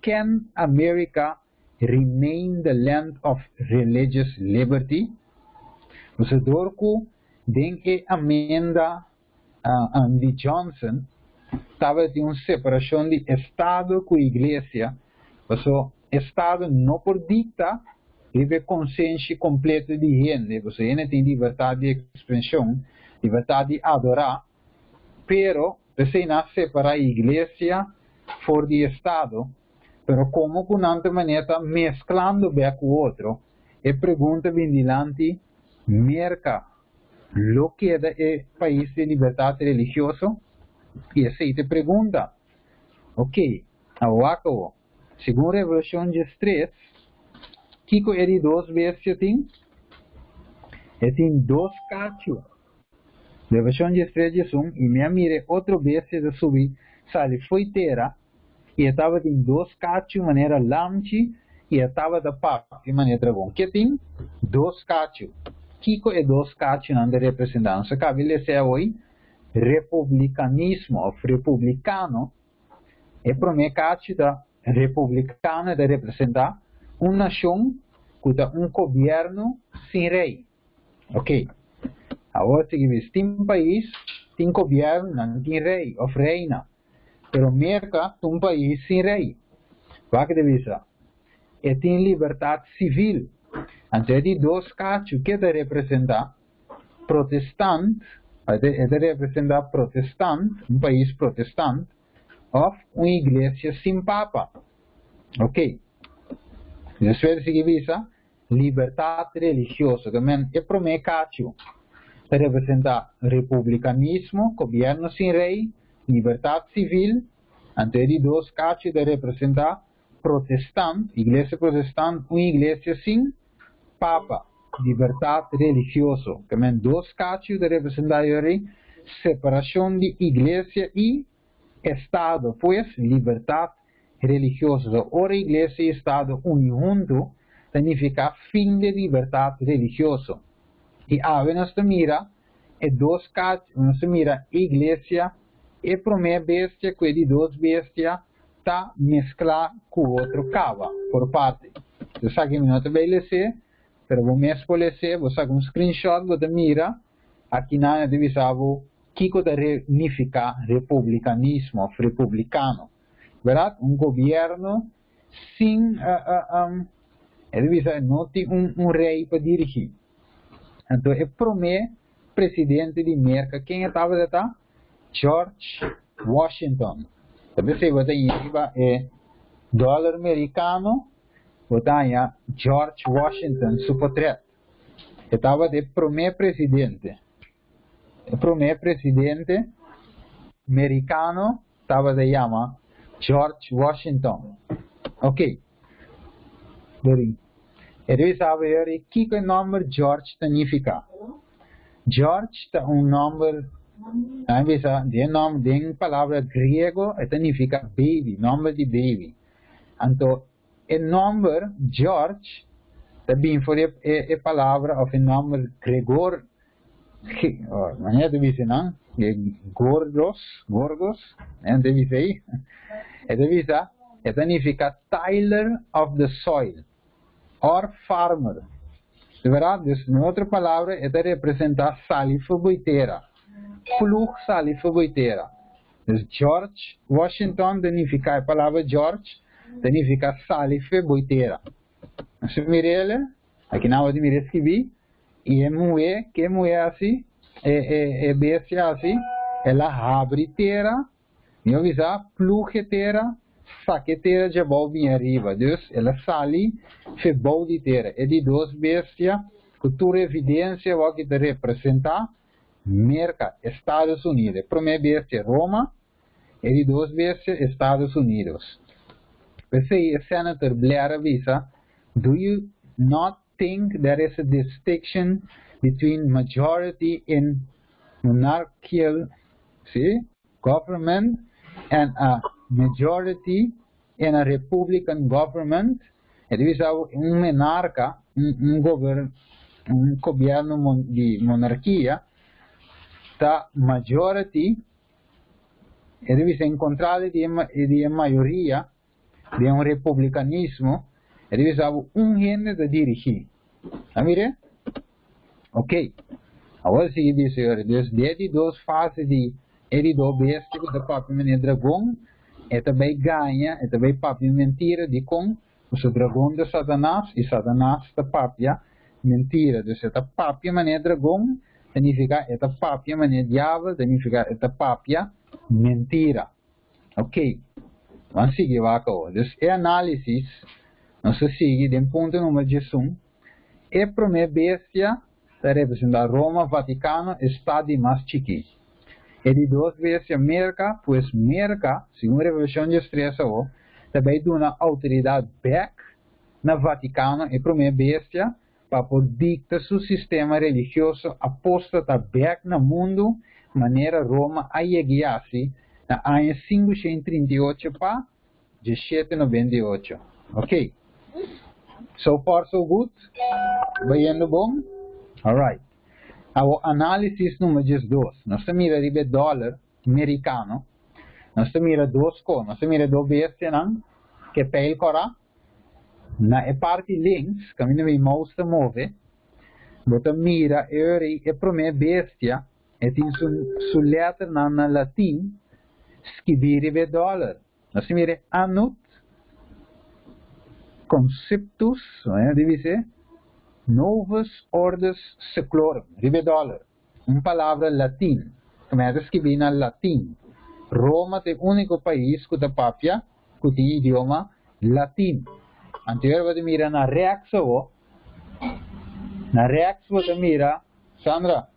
can America remain the land of religious liberty? Você dorco den e amenda Andy Johnson estava de uma separação de Estado com Igreja. O Estado não por dictar, vive consciência completa de gente. Você ainda tem liberdade de expressão, liberdade de adorar, pero você não separa a Igreja fora do Estado, pero como com outra maneira mesclando bem com o outro. E pergunta bem dilante, merca, lo que é o país de liberdade religiosa? E essa te pergunta, ok, agora, segundo a Revolução de 3, Kiko é 2 vezes tem? Tem 2 cachos. Revolução de 3 de 1, e minha mire outra vez de subir, sali foi terra, e estava em 2 cachos de maneira lanche, e estava da papo de maneira dragão. Que tem? 2 cachos. Kiko é 2 cachos na representância. Cabe ser hoje, republicanismo, ou republicano, é para mim da republicana de representar uma nação com um governo sem rei. Ok. Agora, se tem um país, tem governo, não tem rei, ou reina. Pero América tem um país sem rei. Vai que deve ser. E tem liberdade civil. Então, de 2 casos que de representar protestante, de representar protestante, um país protestante, ou uma igreja sem papa. Ok. Depois de visa, liberdade religiosa, também é para mim caso. representa republicanismo, gobierno sin rey, libertad civil. Ante de dos cachos de representar protestante, iglesia protestante, una iglesia sin papa, libertad religioso. También dos cachos de representar separación de iglesia y Estado, pues libertad religiosa. Ahora iglesia y Estado unidos juntos significa fin de libertad religiosa. Y ahora nos mira, dos cachos, nos mira iglesia e primeira bestia, que de duas bestias, está mesclar com outro cava, por parte. Eu sei que não vai ler, mas vou me escolher, vou fazer um screenshot, vou mira, aqui na deve saber o que significa republicanismo, ou republicano. Verdade? Governo sem, deve saber, não tem rei para dirigir. Então, é o primeiro presidente de América, quem estava lá? George Washington. Também se você é dólar americano, você George Washington, seu portrait. Estava de primeiro presidente. O primeiro presidente americano estava de chama George Washington. Ok. Dori. E deve saber o que o nome George significa. George é nome de nome de palavra grego significa baby, nome de baby. Então, o nome George também foi a palavra ou o nome Gregor, não é deve ser não, Gorgos, não deve ser, deve ser, significa tiller of the soil or farmer. De verdade, outra palavra representa saliva boiteira. Plug saliva boiteira. George Washington significa a palavra George, significa saliva boiteira. Se mire ele, aqui na hora de me escrever, e é mulher, que mulher assim, é bestia assim, ela abre terra, e avisa, plugueteira, saqueteira de bom bem arriba. Então, ela sali, fe bom de terra. É de duas bestias, cultura evidência, o que te representa, Merca, Estados Unidos. A primeira bestia Roma, e de duas bestias Estados Unidos. Pensei, Senator Blair avisa, do you not think there is a distinction between majority in monarchical government and a majority in a republican government? E deve ser monarca, governo de monarquia, da majority, e deve ser encontrado de maioria de republicanismo, e deve ser gente de dirigir. Amire? Ok. Agora se diz, desde duas fases de duas bestias da própria maneira dragão, e também ganha, e também própria mentira de com o dragão de Satanás, e Satanás da própria mentira. Então, esta própria maneira dragão significa esta própria maneira diabo, significa esta própria mentira. Ok. Vamos seguir agora. Então, é análise, nós seguimos de ponto número 11. A primeira bestia representa Roma, Vaticano, Estado mais chiquito. E de duas bestias, América, pois América, segundo a Revolução de Estressa, também dá uma autoridade back na Vaticano, e a primeira bestia, para poder dictar seu sistema religioso apóstata back no mundo, maneira Roma a chegar-se na ano 538 para 1798. Ok? So far so good? Vai indo bom? Alright. A análise número 2. Nós mira de dólar americano. Nós mira duas coisas. Nós mira duas bestias, que pele cora. Na parte links, caminho de mouse move. Você mira a primeira bestia. E tem sua letra na latim. Escrever de dólar. Nós mira anut. Conceptus, deve ser novus orders seclorum, ribe dólar, uma palavra latim, como é escrito na latim. Roma é o único país que tem papia, que tem idioma latim. Anterior você mira na Reaxo você mira, Sandra,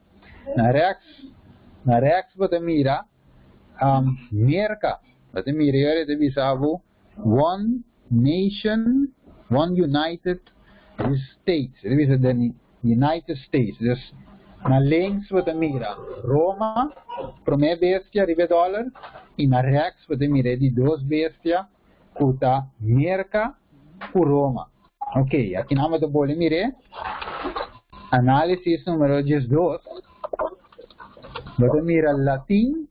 Na rex você mira merka. Você mira de bisavo one nation, one United States. Dit is de United States. Dus na links você mira Roma, primeira bestia ribe dólar, e na rex você mira de duas bestia, kuta merka ku Roma. Ok, aqui na mão do bole mire. Análise número 2. Você mira latim,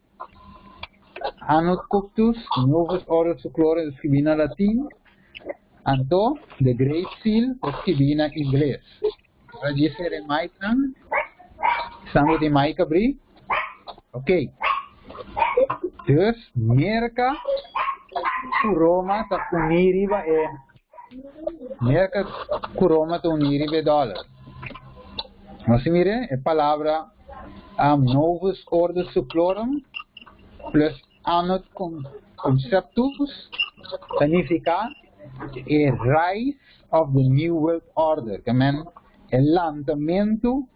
Anot Coctus, Novus Ordo Suclora, escrevi na latim. Anto, The Great Seal, escrevi na inglês. Agora disse em Maica. Estamos em Maica, Bri? Ok. Dus, merka ku Roma ta uniriba merka ku Roma ta uniriba dólar. Você mire, a palavra Novus Ordo Suclorum plus Anot Conceptus significa a rise of the New World Order, que é el lançamento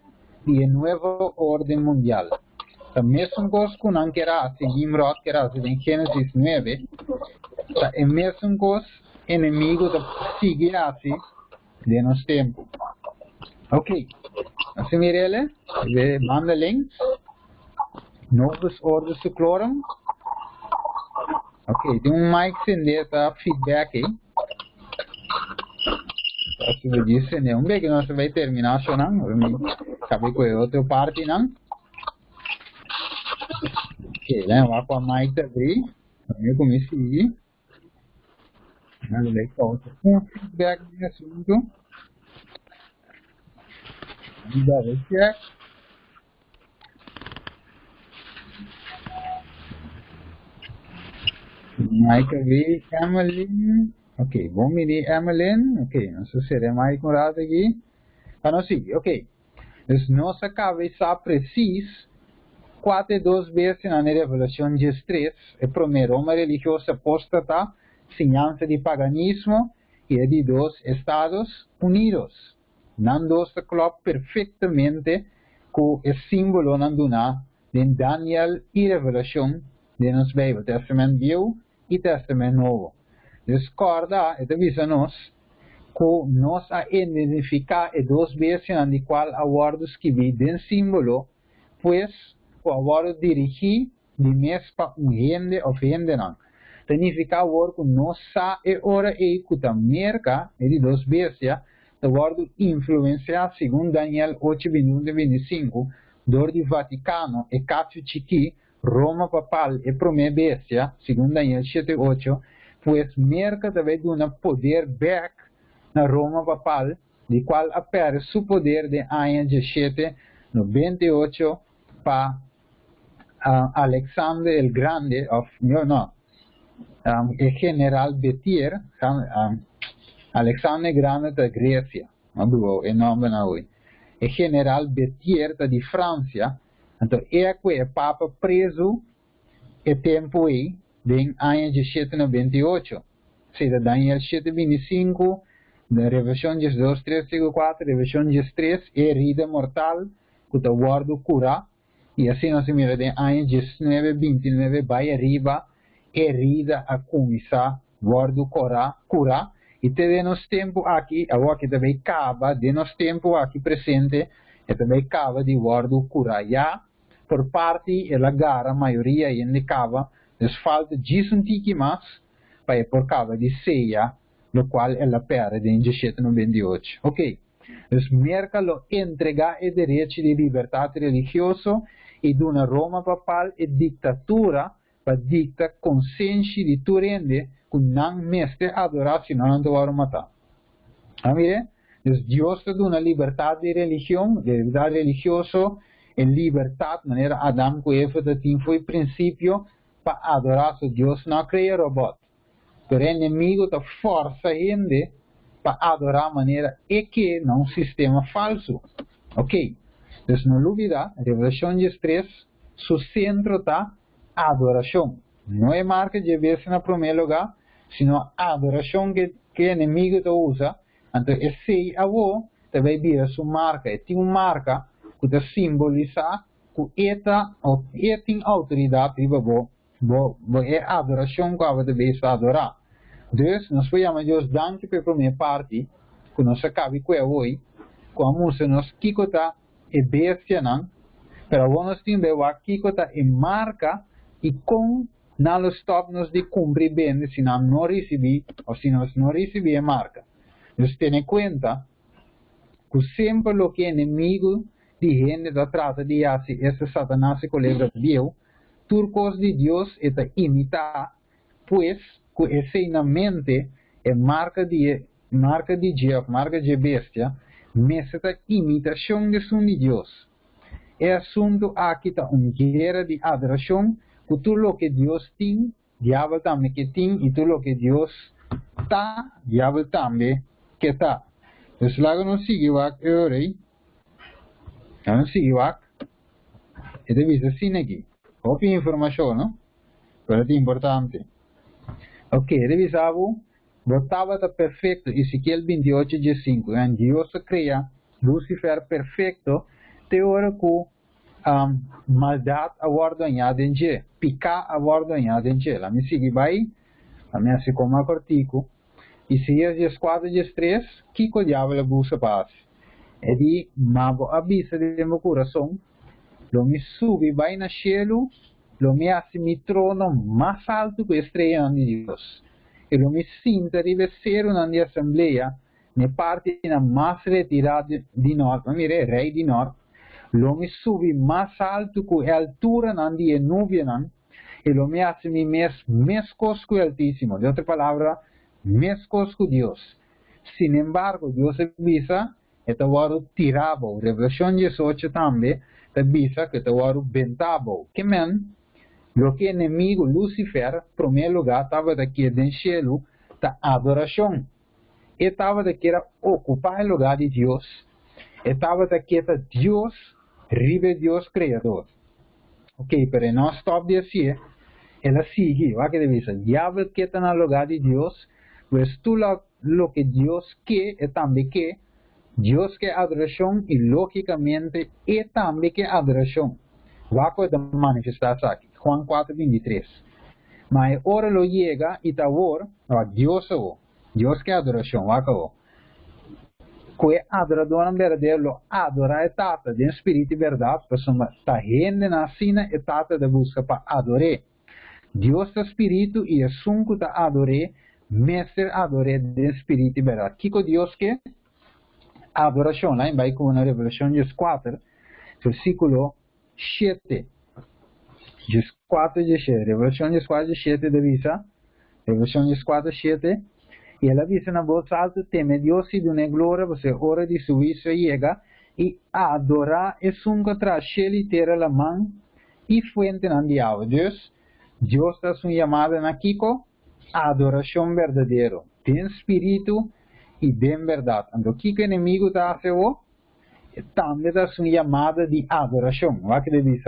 de uma nova ordem mundial. A mesma coisa que não quer Nimrod quer em Gênesis 9, a mesma coisa inimigo da sigue assim de nosso tempo. Ok, assim mirele, manda links, Novus Ordo Suclorum. Ok, tem mic sem dessa feedback aí. Assim eu disse, né? Bem que nós vai terminar só não, acabei com a outra parte não. Ok, né? Vou com a mic abrir, eu comecei. Não vai com feedback de assunto. Double check. Mic abrir, Emily. Ok, bom medir Emily. Ok, nosso ser é mais morado aqui. Para nós seguir, ok. Então, nossa cabeça precisa 42 vezes na Revelação 13, é primeiro uma religiosa apóstata, ensinança de paganismo e de dois Estados Unidos. Não se coloca perfeitamente com o símbolo de Daniel e Revelação de nos Bíblia, Testamento Velho e Testamento Novo. Discorda, e avisa-nos que nós a identificar duas vezes de qual awardos que vi den símbolo, pois o award dirigir de mês para gente ou gente não. Significa award que nós sabe ora e que a merca de duas vezes, o award influencia segundo Daniel 8:21-25, dor de Vaticano e Cássio Chiqui, Roma papal e primeira bestia, segundo Daniel 7:8, pues merca deve dar poder back na Roma papal, de qual apare su poder de año 17 no 28 para Alexander el Grande, el general Betier, Alexander Grande da Grecia, o nome na hoje. El general Betier de França, então é que o Papa preso e tempo aí, em ano 1798, seja Daniel 7:25, da Revelação 2, 3, 4, Revelação 3, herida mortal, que está guardo cura, e assim nós mira de ano 19, 29, vai arriba, herida a começar, guardo cura, e de nosso tempo aqui, agora que também acaba, de nosso tempo aqui presente, e também acaba de guardo cura, já, por parte, e a gara, maioria ainda acaba, dus falta disso um tique mais para por causa de ceia, no qual ela perde em 1798. Ok. Dus merca lo entrega o direito de liberdade religiosa e de uma Roma papal e ditadura para dictar consciência de turende que não mestre adorar se não andar matar. Amire? Dus Deus te uma liberdade de religião, liberdade religiosa e liberdade, maneira Adam que Eva foi princípio para adorar a Deus, não cria robot. Pero o inimigo está força a gente para adorar a maneira que não um sistema falso. Ok? Então, não dúvida, a Revelação 3, seu centro está adoração. Não é marca de vez no primeiro lugar, sino a adoração que o inimigo usa. Então, esse avô também vira sua marca. E tem uma marca que simboliza que tem autoridade e é adoração que a vez para adorar. Dus, nós podemos Deus danke pela minha parte, que nós acabamos com hoje, com a música nós kikota e bestia não, pero nós temos que kikota e marca e com nós stop nos de cumprir bem se não receber ou se nós não receber a marca. Nós temos conta que sempre o que é inimigo de gente da trata de fazer esse Satanás que lembra de Deus, turcos de Deus é para imitar, pois que esse na mente é marca de Jeff, marca de bestia, mas é imitação de som de Deus. É assunto aqui está guerra de adoração, que tudo o que Deus tem, diabo também que tem, e tudo o que Deus está, diabo também que está. Então, logo não sigue o que eu orei, não sigue o que, e deve ser assim aqui. Ouve informação, não? Pero é importante. Ok, revisamos. Botava está perfeito. Ezequiel 28:5. En Deus cria Lucifer perfeito. Teórico maldade aguardonhada em G. Picar aguardonhada em G. Lá me sigue vai. Lá me assim como a cortico. Isaías 4:3. Que o diabo busca paz. É de mago abisa de meu coração. Lo me sube vai na cielo. Lo me hace mi trono más alto que estrella de Dios. E lo me sinta rivestir una assembleia, ne parte na mais retirada de norte, mire, rei de norte, lo me sube más alto que a altura de nuvem, e lo me hace mi mescos que altíssimo. De outra palavra, mescos que Deus. Sin embargo, Deus avisa, eta waru tirabo. Revelação 18 também, avisa que eta waru bentabo. Que men? Lo que inimigo Lucifer, em primeiro lugar, estava daqui no cielo, da adoração. Ele estava daqui a ocupar o lugar de Deus. Ele estava daqui a Deus, ribe Deus Criador. Ok, pero não stop de assim. Ela sigue, vai que deve ser. Diabo que está no lugar de Deus, pues tu lo que Deus quer, é também que Deus quer adoração e, logicamente, é também que adoração. Vai que manifestar aqui. Juan 4:23. Mas ora lo llega e está agora, Deus que é adoração, acabou. Que adorador verdadeiro lo adora é tata de espírito e verdade, pessoa está rende na sina é tata de busca para adorar. Deus é espírito e é sunco está adorar, mestre adorar de espírito e verdade. Que Deus que adoração, lá em Baicuna, Revelação 4, versículo 7. 4:7, Revelação 4:7 avisa, Revelação 4:7, e ela avisa na voz alta, teme Deus e de uma glória, você hora de sua juízo chega, e adorar é sunca tras ele ter a mão e fuente na diabo. Deus está sua chamada na Kiko, adoração verdadeira, tem espírito e bem verdade. Então, Kiko inimigo está a ser também está sua chamada de adoração. Vai que ele diz,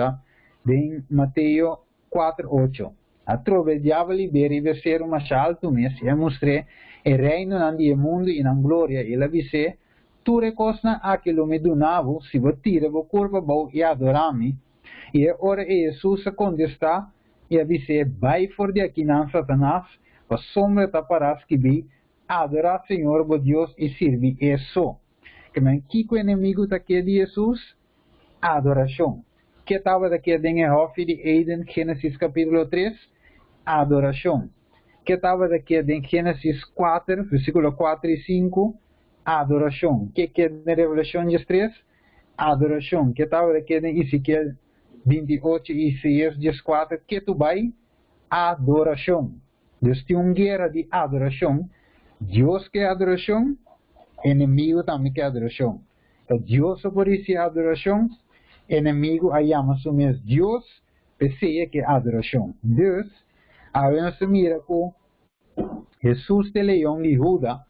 em Mateus 4:8. A trove diabo liberi verser uma salto mes e mostrei e reino nandi mundo in gloria e la vise tu recosna aquilo me donavo se votira vo curva bo e adorami e ora Jesus contesta e avise vai for de aqui nan Satanás a sombra taparás que vi adorar Senhor bo Deus e servir isso que men kiko inimigo tá que de Jesus adoração. Que estava daqui em Hofe de Eden, Gênesis capítulo 3, adoração. Que estava daqui em Gênesis 4, versículo 4 e 5, adoração. Que na Revelação 3, adoração. Que estava daqui em Ezequiel 28 e Isaías 4, que tu vai, adoração. Deus tem uma guerra de adoração. Deus quer adoração, inimigo também quer adoração. Então, Deus oferece adoração, inimigo a llama su mes Dios, pese que adoración. Deus, a veces se mira com Jesús de leão de Judá,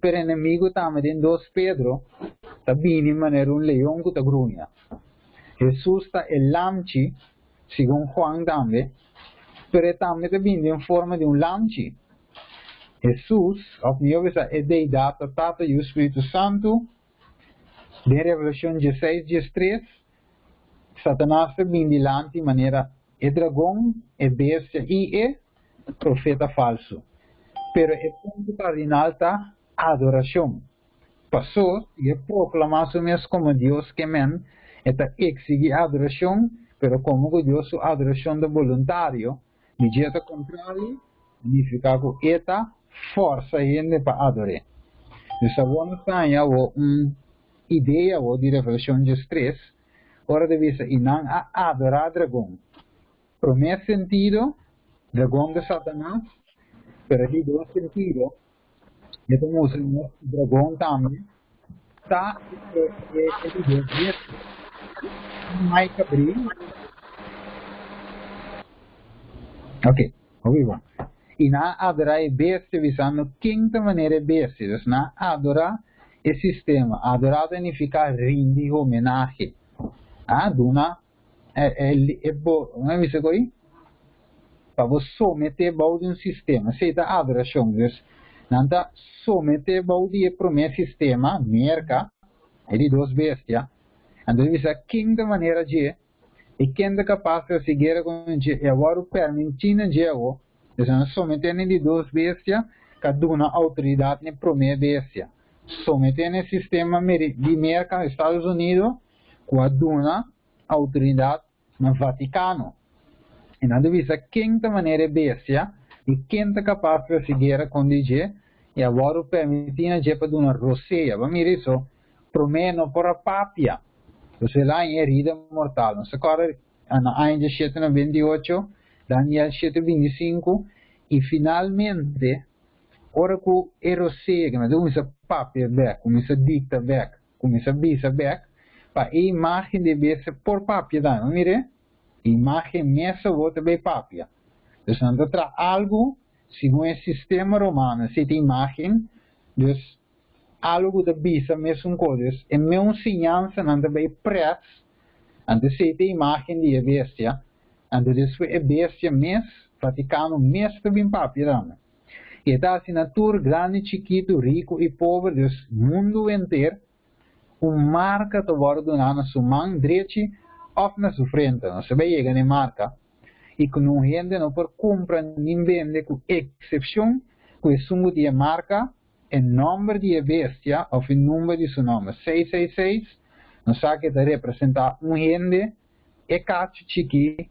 pero inimigo também em 2 Pedro, está bem de maneira leão que está grunha. Jesús está el lamchi, segundo Juan também, pero também está bem em forma de lamchi. Jesús, opnieuw is a deidade, a Tata e o Espírito Santo, de Revelação 16:3, Satanás vem dilante de maneira é dragão, é bestia e é profeta falso. Pero é ponto cardinal tá adoração. Passou e proclamação mesmo como Deus que men, eta exige adoração, pero como que Deus adoração de voluntário, de jeito contrário, significa que eta força gente para adorar. Então, vamos ter uma ideia de revelação de 3, ora de vista inang a adorar dragão. Pro meu sentido, dragão de Satanás, pero de dois sentidos, então o dragão também está mais abrir. Ok, ouviu? E na adorar é bestia, visando quinta maneira é bestia. Então, na adorar é sistema. Adorar significa rende homenagem. Duna não é isso aí? Para você someter ao de um sistema. Se está adoração, não está someter ao de primeiro sistema, merca, é de duas bestias. Então, isso quinta maneira de e quem é capaz de seguir com e agora permitindo de algo, então sometendo de duas bestias, cada uma autoridade na primeira bestia. Sometendo o sistema de merca Estados Unidos, cada uma autoridade no Vaticano. Então, isso quinta maneira bestia e quem é capaz de seguir com DJ e agora permitindo de para uma roceia. Vamos ver isso. Primeiro para a papia. Você lá em herida mortal. Não se corre na Ainda 7:28, Daniel 7:25 e finalmente, ora que roceia, mas começa a papia back, começa a dicta back, começa a bisa back, para a imagem deve ser por papia. Não mire? Imagem mesmo volta bem papia. Então, não tra algo, segundo o sistema romano, se tem imagem, então, algo da bisa mesmo coisas, é mesmo sinança, não também preto, antes se tem imagem de bestia, antes depois é bestia mesmo, Vaticano mesmo também papia. E da assinatura grande, chiquito, rico e pobre, do mundo inteiro, marca de bordo na sua mão direita, ou na sua frente, não se vai chegar na marca, e que não rende, não por comprar nem vende, com exceção, com o sumo de marca, o número de bestia, ou o número de seu nome, 666, não sabe que representa rende, é cacho chiqui,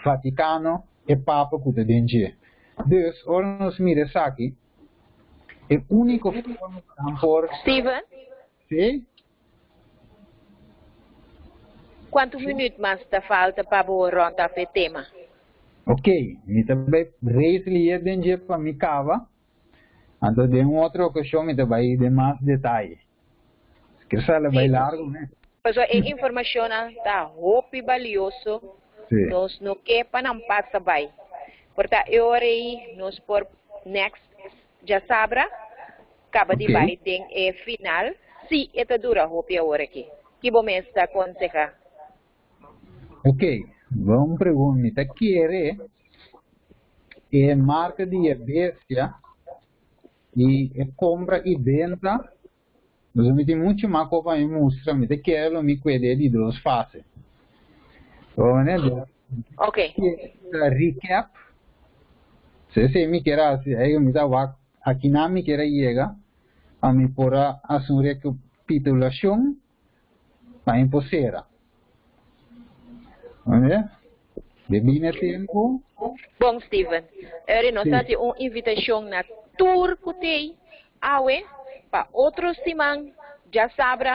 Vaticano, é papa que te denge. Então, ora nos mira aqui, é o único forma por... Steven? Sim? Quantos minutos mais te falta para borrar o tema? Ok, me também reis denge para me cava. Então, de uma outra ocasião, me vai dar mais detalhes. Que sala vai largo, né? Mas a informação está muito valiosa. Nós não queremos passar bem. Portanto, eu orei nos por next, já sabe, acaba de vai tem final. Se esta dura hopi hora aqui. Que momento está acontecer? Ok, vamos perguntar. Quer é marca de bestia e compra e venda. Mas eu me tenho muito mais para me mostrar, me quero me cuidar de duas fases. Ok. Recap. Se me quer aí me dá aqui na me quer chega a me por a sua recapitulação para impossera. Olha, bebina tempo. Bom, Steven, nós temos uma invitação na tour que tem para outros semana, já sabe,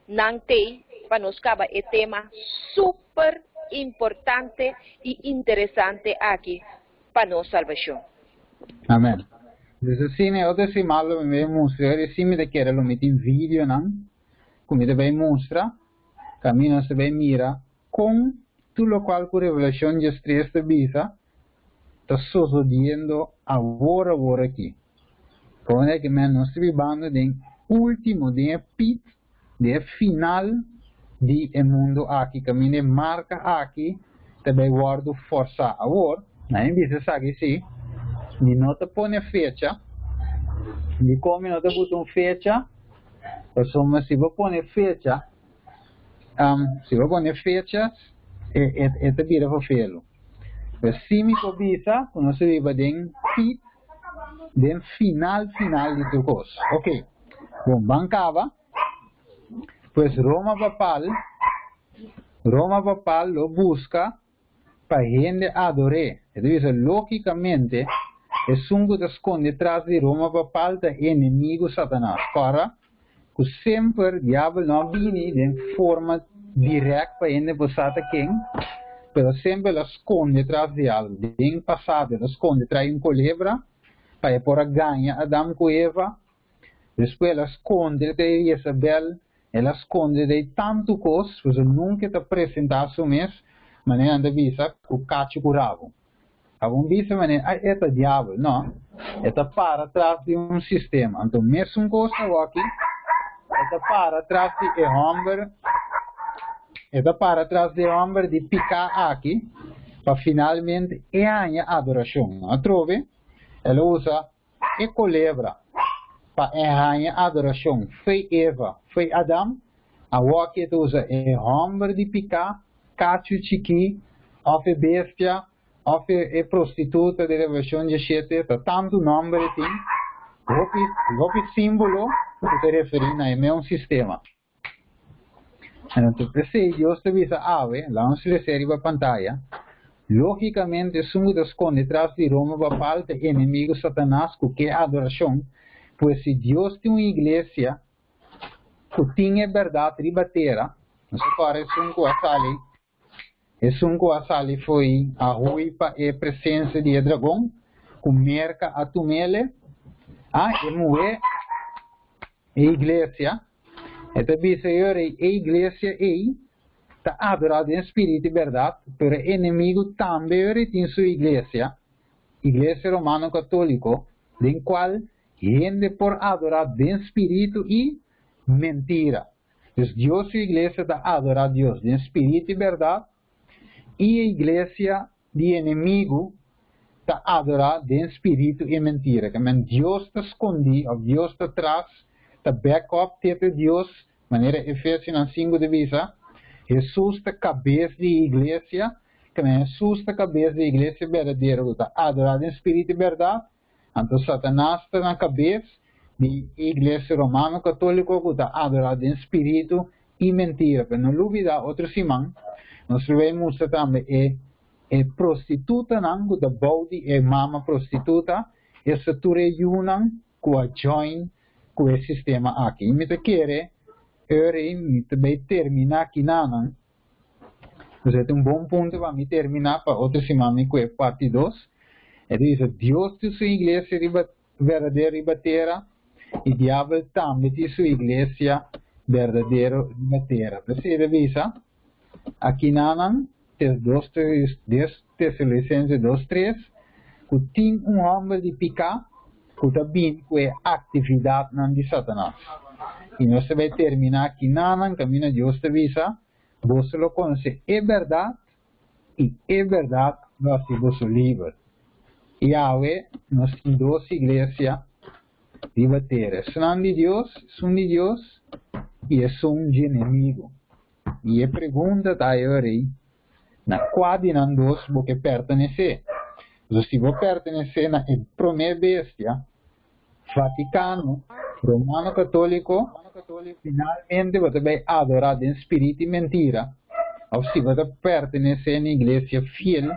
não tem, para nós acabar o tema super importante e interessante aqui para nossa salvação. Amém. Então, se não é se mal me mostrar, se me quer lo meter em vídeo, não, como ele vai mostrar, caminho se vai mirar com tudo o qual com revelação de estresse de bisa está sucedendo agora aqui. Como é que nós estamos vivendo de último, de pit, de final de mundo aqui, caminho marca aqui, também guardo força agora, né? Bisa sabe se de nota põe fecha, de como nota botar fecha, mas se você põe fecha, se eu poner fechas, é vira para felo. Mas se me cobiça, quando se vive den final de tu coisa. Ok. Bom, bancava, pues Roma papal lo busca para gente adore. Entonces, lógicamente, es un que esconde detrás de Roma papal de enemigo Satanás. Para que sempre el diablo no viene de forma directa para gente posata quem, pero sempre lo esconde detrás de algo. En pasado, lo esconde, trae un culebra para por ganhar Adão com Eva. Depois lo esconde de Isabel. Ela esconde de tanto coisa, você nunca te apresentar a mês, maneira de visa, o cacho curavo. Algum visa, maneira, é diabo, não. É para trás de um sistema. Então, mesmo coisa aqui, é para trás de homem, é para trás de homem de picar aqui, para finalmente ganhar adoração. A trove, ela usa e culebra. Para ganhar adoração. Foi Eva, foi Adão, a que usa é homem de picar, cacho chiqui, ou bestia, ou prostituta de revolução de sete, tanto nome tem, o símbolo que se refere a mesmo sistema. Então, se Deus te visa ave, lá onde se recebe a pantalla, logicamente, se um esconde atrás de Roma papal, de inimigo Satanás, que é adoração. Pues se Deus tem uma igreja que tem verdade ribateira, não se parece que a sali foi a rua para a presença de dragão, com merca a tumele, e moe a igreja, e também se a igreja está adorada em espírito e verdade, mas o inimigo também tem sua igreja romano católico, em qual gente por adorar de espírito e mentira. Então, Deus e a igreja está adorando a Deus de espírito e verdade, e a igreja de inimigo está adorando de espírito e mentira. Que Deus está escondido, Deus está atrás, está backup de Deus, maneira Efésios 5 de visa, Jesus está cabeça de igreja, que Jesus está cabeça de igreja verdadeira, está adorando de espírito e verdade. Então, Satanás está na cabeça da igreja romana católica que está adorando em espírito e mentira. Para não olvidar outro simão, nós vemos também é prostituta, que está body é mama prostituta, essa ture yunan com a join com o sistema aqui. Me te quer, me também terminar aqui não. Você tem bom ponto para me terminar para outro simão que é parte 2. Ele diz, Deus tem sua igreja verdadeira ribateira e o diabo também tem sua igreja verdadeira ribateira. Você visa, aqui não, Tessalonicenses 2:3, que tem homem de picar, que também é atividade de Satanás. E nós vamos terminar aqui não, caminho de Deus te visa, você lo conhece, é verdade, e é verdade, nós somos livres. Yahweh nós temos duas igrejas ribateiras. São de Deus e são de inimigo. E a pergunta está aí, na qual de nós dois você pertence? Se você pertence na primeira bestia, Vaticano, Romano Católico, finalmente você vai adorar em espírito e mentira. Ou se você pertence na igreja fiel,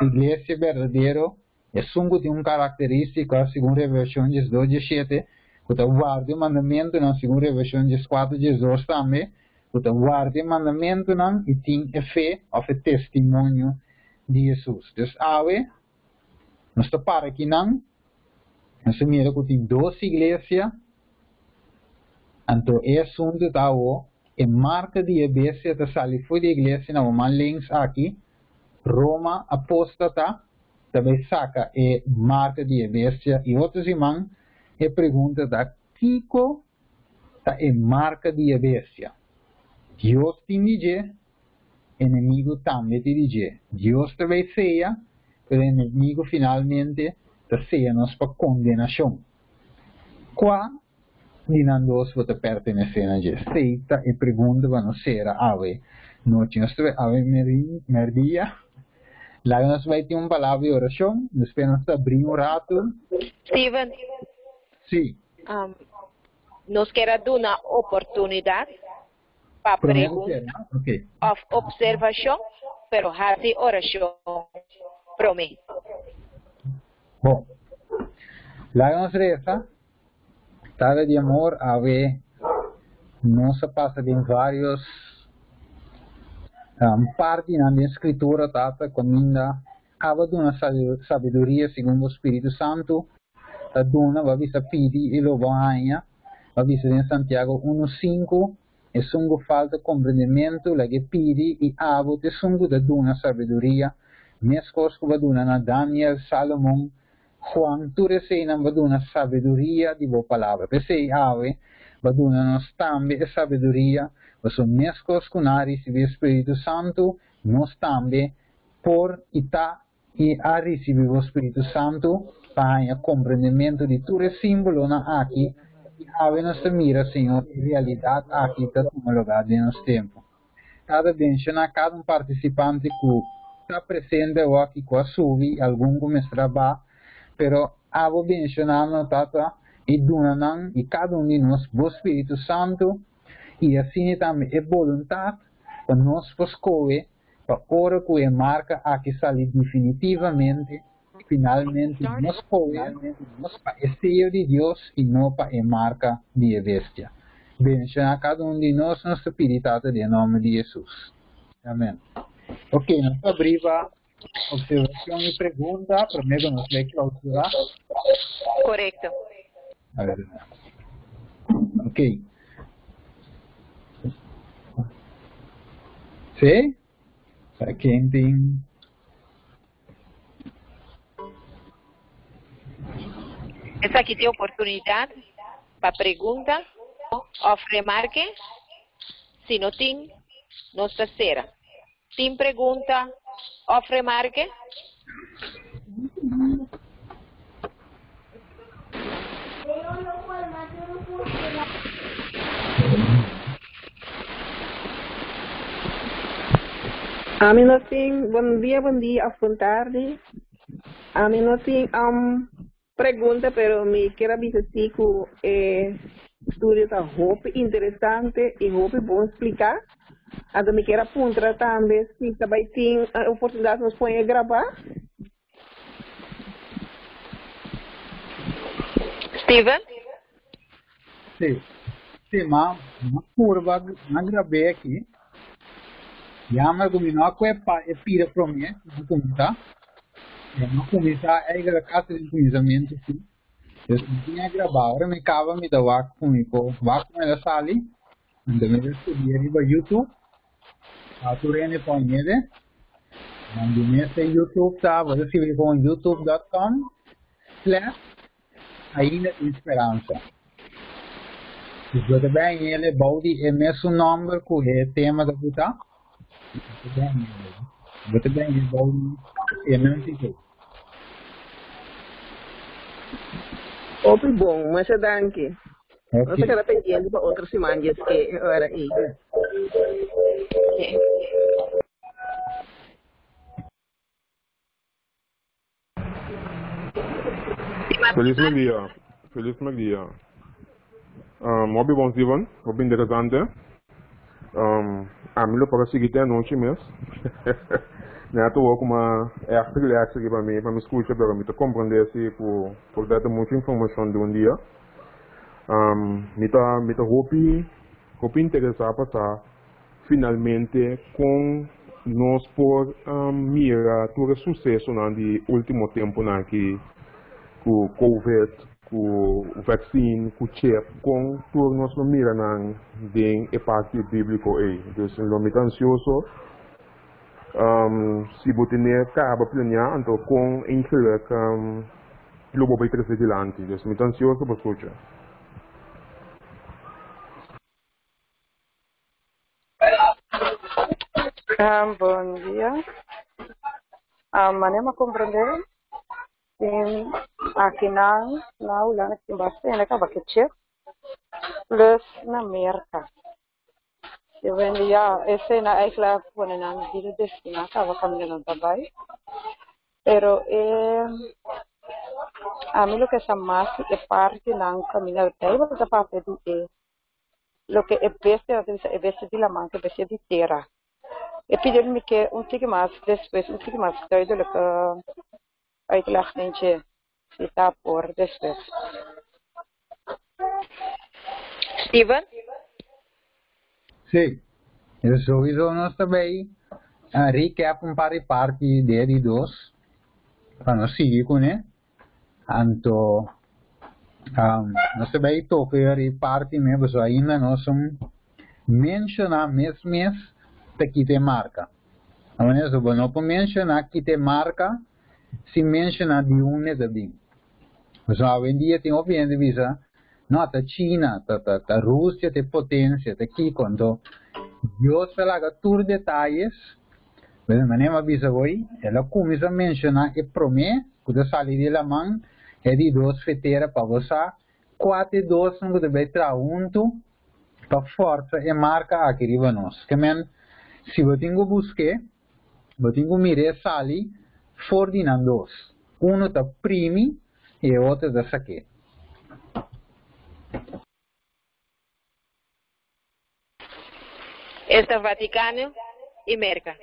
igreja verdadeira, é sungo tem característica, segundo a Revelação 2:17, que guarda o mandamento, não, segundo a Revelação 4:12 também, que guarda o mandamento, não, e tem a fé, ou a testemunho de Jesus. Então, nós estamos para aqui, não, nós mira que tem 2 igrejas, então é assunto da é marca de igreja, da sali foi de igreja, não, mas links aqui, Roma apóstata, também saca é marca de igreja e outros irmãos e pergunta da Kiko é marca de igreja. Deus te diz, inimigo também te diz. Deus também ceia, mas o inimigo finalmente te ceia nos para condenação. Qua dinandos vota pertenecen a gesteita e pergunta vano sera ave noite nós ave merdia lá nós vai ter palavra de oração depois nós abrimos um rato. Steven, sim, nos quer dar uma oportunidade para perguntar okay. of observação, pero hace oração para mim. Bom, lá nós reza Tara de amor ave não se passa de vários parte na escritura tata cominda ava de uma sabedoria segundo o Espírito Santo a duna va visa pidi e lo banha va visa em Santiago 1:5 e sungo falta compreendimento la che pidi e avo te sungo da duna sabedoria mescosco va duna na Daniel Salomon Juan, tu resena vaduna sabedoria di vo palavra. Pesei ave, vaduna nos tambe e sabedoria, vaso mescos cunari si vi Spirito Santo, nos tambe por ita e a recebi vo Spirito Santo, paia compreendimento di tu simbolo na aqui, ave nos mira, Senhor, realidade aqui está homologada em nosso tempo. Cada mencionar cada participante que está presente ou aqui com a suvi, algum começará a pero avo mencionando tata e dunanan e cada de nós o Espírito Santo e assim também é vontade para nós poscoe para ora que marca aqui sair definitivamente finalmente nós coe nós para esteio de Deus e não para marca de bestia. Bendicionar cada de nós nosso espírito de nome de Jesus. Amém. Ok, nós abrimos observação e pergunta, primeiro nos vai clausurar. Correto. A ver. Ok. Sim? Para quem tem... Essa aqui tem oportunidade para pergunta ou remarque. Se não tem, não está será. Tem pergunta ou remarque? A mim não tem bom dia, boa tarde. A mim não tem pergunta, pero me quero dizer que estudo está muito interessante e muito bom explicar. A me quero apontar também se também tem a oportunidade de nos põe gravar. Steven? Sim. Sim, mas uma curva, na gravei aqui. Yama gumino ako é pira para mim, não começar. Não começar é a casa de conhecimento sim. Eu tinha gravar, agora me cava me dá vaca comigo, vaca me dá ali. Então me estudei ali no YouTube. A turene põe ele. Mande nesse YouTube tá, você se vê com youtube.com/ainda esperança. Se você bem ele body é mesmo nome que é tema da puta. Você bem ele body é mesmo tipo. Opa, bom, mas é danke. Você quer pedir para outras semanas que era aí. Feliz Maria. Feliz Maria. Muito bom, Steven. Muito interessante. A mim, para seguir a noite mesmo. Não estou com uma relaxa aqui para me escutar, para me compreender se por dar muita informação de dia. Me tá roupa interessar passar finalmente com nós por mira todo o sucesso no último tempo que o COVID, com o vacina, com o chip, com tudo nós mira na parte bíblica aí. Então, eu me ansioso. Se você não acaba planear, então com ingeluk logo vai crescer adiante. Então, me ansioso para escutar. Bom dia. Manema compreender. Aqui na aula que basta, ela acaba que chef. plus na Amerika. Eu vendia, esse na eigenlijk gewoon een deal destinata, we gaan er daarbij. Pero a mí lo que se más es parte ng camino de table, esa parte de lo que es bestia de la mano, bestia de tierra. E pedir-me que tige mais después, tige mais tarde lo que uitleg eentje se está por después. Steven? Sim. Eu sowieso nós também recap um par de partes de dois para nós seguir com ele. Então, nós também tocar de parte mesmo, mas ainda nós vamos mencionar mês que te marca. Mas nós vamos mencionar que te marca se mencionar de também. Mas hoje em dia tem obviamente visa não tá China, tá Rússia, tem potência, tá aqui quando Deus fala todos detalhes, mas não avisa hoje, ela começa a mencionar e promete que sair da mão é de dois feteira para você, quatro dois não deve trazer junto para força e marca aqui riba nós. Que men se eu tenho busque, eu tenho mirar sali fordinan dois, tá primi e outro da saque. Este Vaticano e América.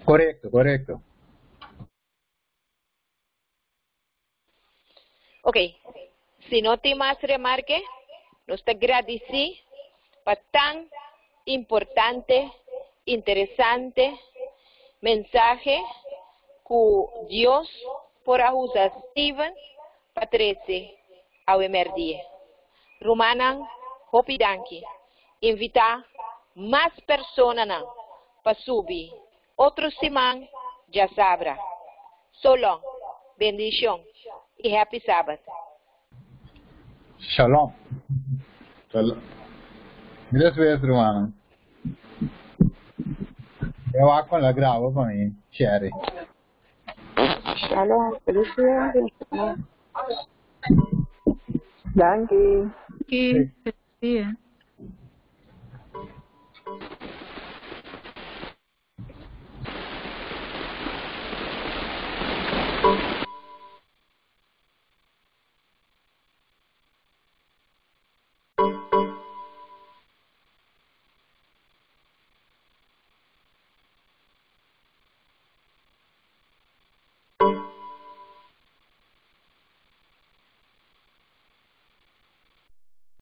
Correto. Ok. Se não tem mais remarque, nós te agradecemos para tão importante, interessante mensagem que Deus por usar Steven para trazer ao emerdir. Romanan, hopi danki, invitar mais pessoas para subir. Outro semana já sabrá. So long, bendição e happy Sabbath. Shalom. Graças Romano. Eu acho que gravo para mim, Sherry. Shalom, felicidades. Danke. Okay, yeah.